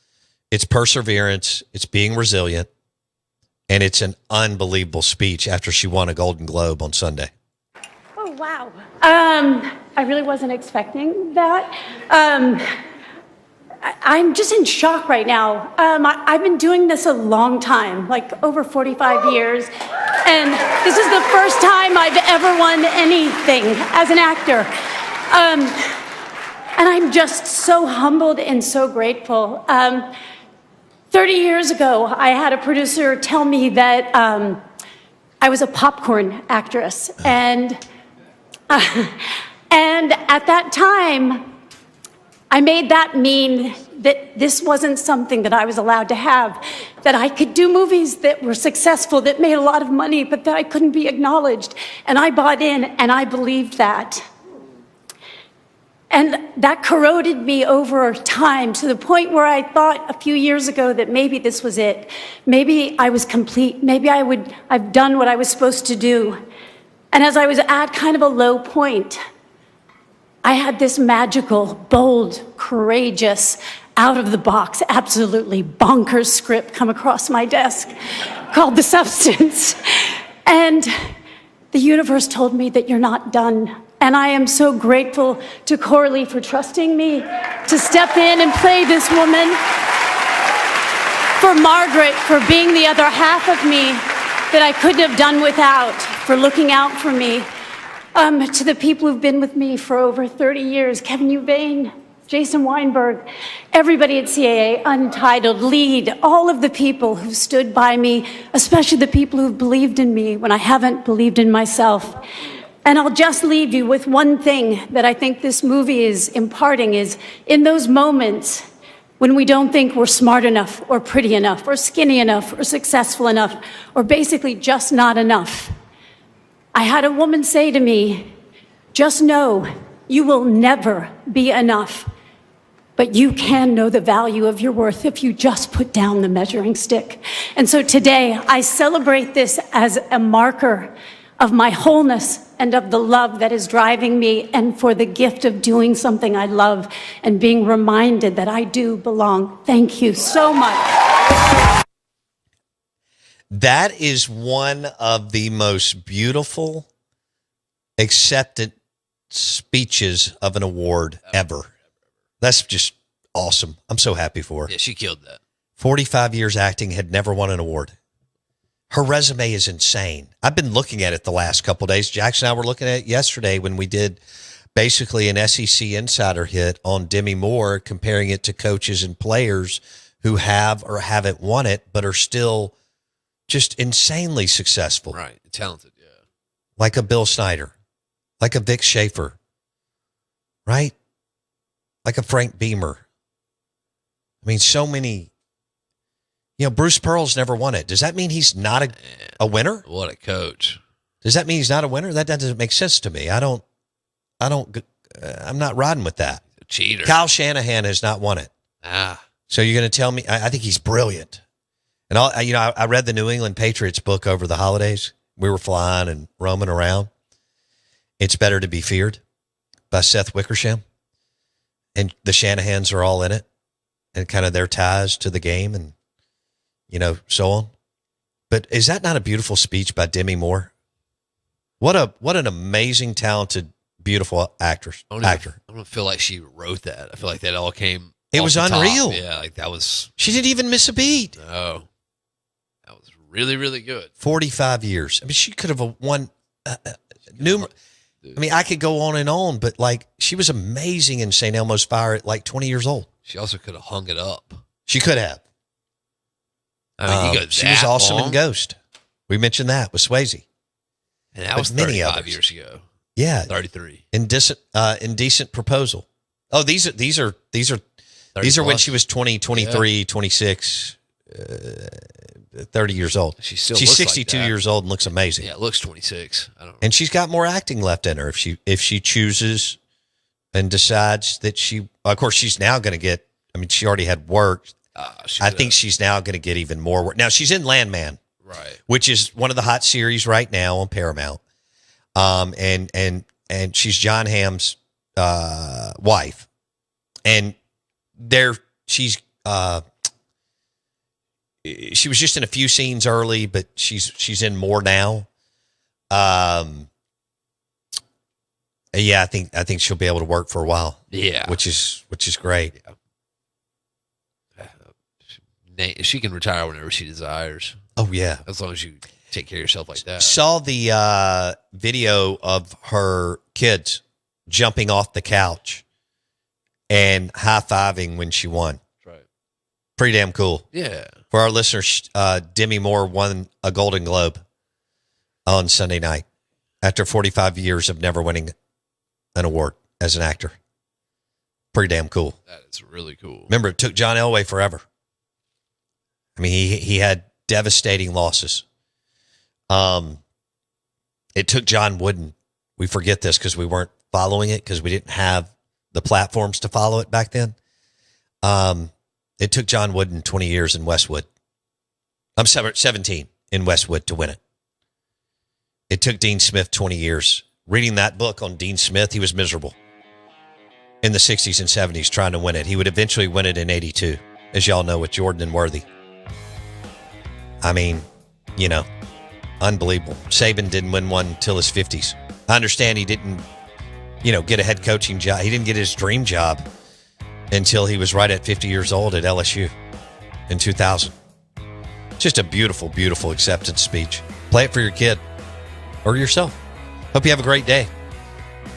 It's perseverance. It's being resilient. And it's an unbelievable speech after she won a Golden Globe on Sunday. Oh, wow. I really wasn't expecting that. I'm just in shock right now. I've been doing this a long time, like over 45 years, and this is the first time I've ever won anything as an actor. And I'm just so humbled and so grateful. 30 years ago, I had a producer tell me that I was a popcorn actress, and at that time, I made that mean that this wasn't something that I was allowed to have, that I could do movies that were successful, that made a lot of money, but that I couldn't be acknowledged. And I bought in, and I believed that. And that corroded me over time to the point where I thought a few years ago that maybe this was it. Maybe I was complete. Maybe I've done what I was supposed to do. And as I was at kind of a low point, I had this magical, bold, courageous, out of the box, absolutely bonkers script come across my desk called The Substance. And the universe told me that you're not done. And I am so grateful to Corley for trusting me to step in and play this woman, for Margaret for being the other half of me that I couldn't have done without, for looking out for me. To the people who've been with me for over 30 years, Kevin Uvain, Jason Weinberg, everybody at CAA, Untitled, Lead, all of the people who stood by me, especially the people who've believed in me when I haven't believed in myself. And I'll just leave you with one thing that I think this movie is imparting is in those moments when we don't think we're smart enough or pretty enough or skinny enough or successful enough or basically just not enough. I had a woman say to me, just know you will never be enough, but you can know the value of your worth if you just put down the measuring stick. And so today I celebrate this as a marker of my wholeness and of the love that is driving me and for the gift of doing something I love and being reminded that I do belong. Thank you so much. That is one of the most beautiful acceptance speeches of an award ever. That's just awesome. I'm so happy for her. Yeah, she killed that. 45 years acting, had never won an award. Her resume is insane. I've been looking at it the last couple of days. Jackson and I were looking at it yesterday when we did basically an SEC Insider hit on Demi Moore, comparing it to coaches and players who have or haven't won it, but are still just insanely successful. Right. Talented, yeah. Like a Bill Snyder, like a Vic Schaefer, right? Like a Frank Beamer. I mean, so many. You know, Bruce Pearl's never won it. Does that mean he's not a winner? What a coach. Does that mean he's not a winner? That doesn't make sense to me. I'm not riding with that. A cheater. Kyle Shanahan has not won it. Ah. So you're going to tell me, I think he's brilliant. And I read the New England Patriots book over the holidays. We were flying and roaming around. It's Better to Be Feared by Seth Wickersham. And the Shanahans are all in it, and kind of their ties to the game and, so on. But is that not a beautiful speech by Demi Moore? What an amazing, talented, beautiful actor. I don't feel like she wrote that. I feel like that all came. It was unreal. Yeah, like that was. She didn't even miss a beat. No, that was really, really good. 45 years. I mean, she could have won numerous. I mean, I could go on and on, but she was amazing in St. Elmo's Fire at 20 years old. She also could have hung it up. She could have. I mean, she was awesome in Ghost. We mentioned that with Swayze. And that was 35 years ago. Yeah. 33. Indecent Proposal. Oh, these are when she was 20, 23, 26, 30 years old. She's 62 years old and looks amazing. Yeah, it looks 26. I don't know. And she's got more acting left in her if she chooses and decides that of course, she's now going to get, she already had work. I think she's now going to get even more work. Now, she's in Landman. Right. Which is one of the hot series right now on Paramount. And she's John Hamm's wife. And she was just in a few scenes early, but she's in more now. Yeah, I think she'll be able to work for a while. Yeah. Which is great. Yeah. She can retire whenever she desires. Oh, yeah. As long as you take care of yourself like that. Saw the video of her kids jumping off the couch and high-fiving when she won. That's right. Pretty damn cool. Yeah. For our listeners, Demi Moore won a Golden Globe on Sunday night after 45 years of never winning an award as an actor. Pretty damn cool. That is really cool. Remember, it took John Elway forever. I mean, he had devastating losses. It took John Wooden. We forget this because we weren't following it because we didn't have the platforms to follow it back then. It took John Wooden 20 years in Westwood. I'm 17 in Westwood to win it. It took Dean Smith 20 years. Reading that book on Dean Smith, he was miserable in the 60s and 70s trying to win it. He would eventually win it in 82, as y'all know, with Jordan and Worthy. I mean, unbelievable. Saban didn't win one till his 50s. I understand he didn't, get a head coaching job. He didn't get his dream job until he was right at 50 years old at LSU in 2000. Just a beautiful, beautiful acceptance speech. Play it for your kid or yourself. Hope you have a great day.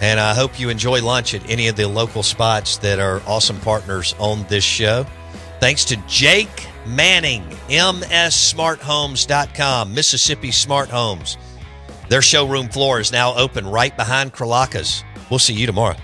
And I hope you enjoy lunch at any of the local spots that are awesome partners on this show. Thanks to Jake Manning, MSSmartHomes.com, Mississippi Smart Homes. Their showroom floor is now open right behind Kralaka's. We'll see you tomorrow.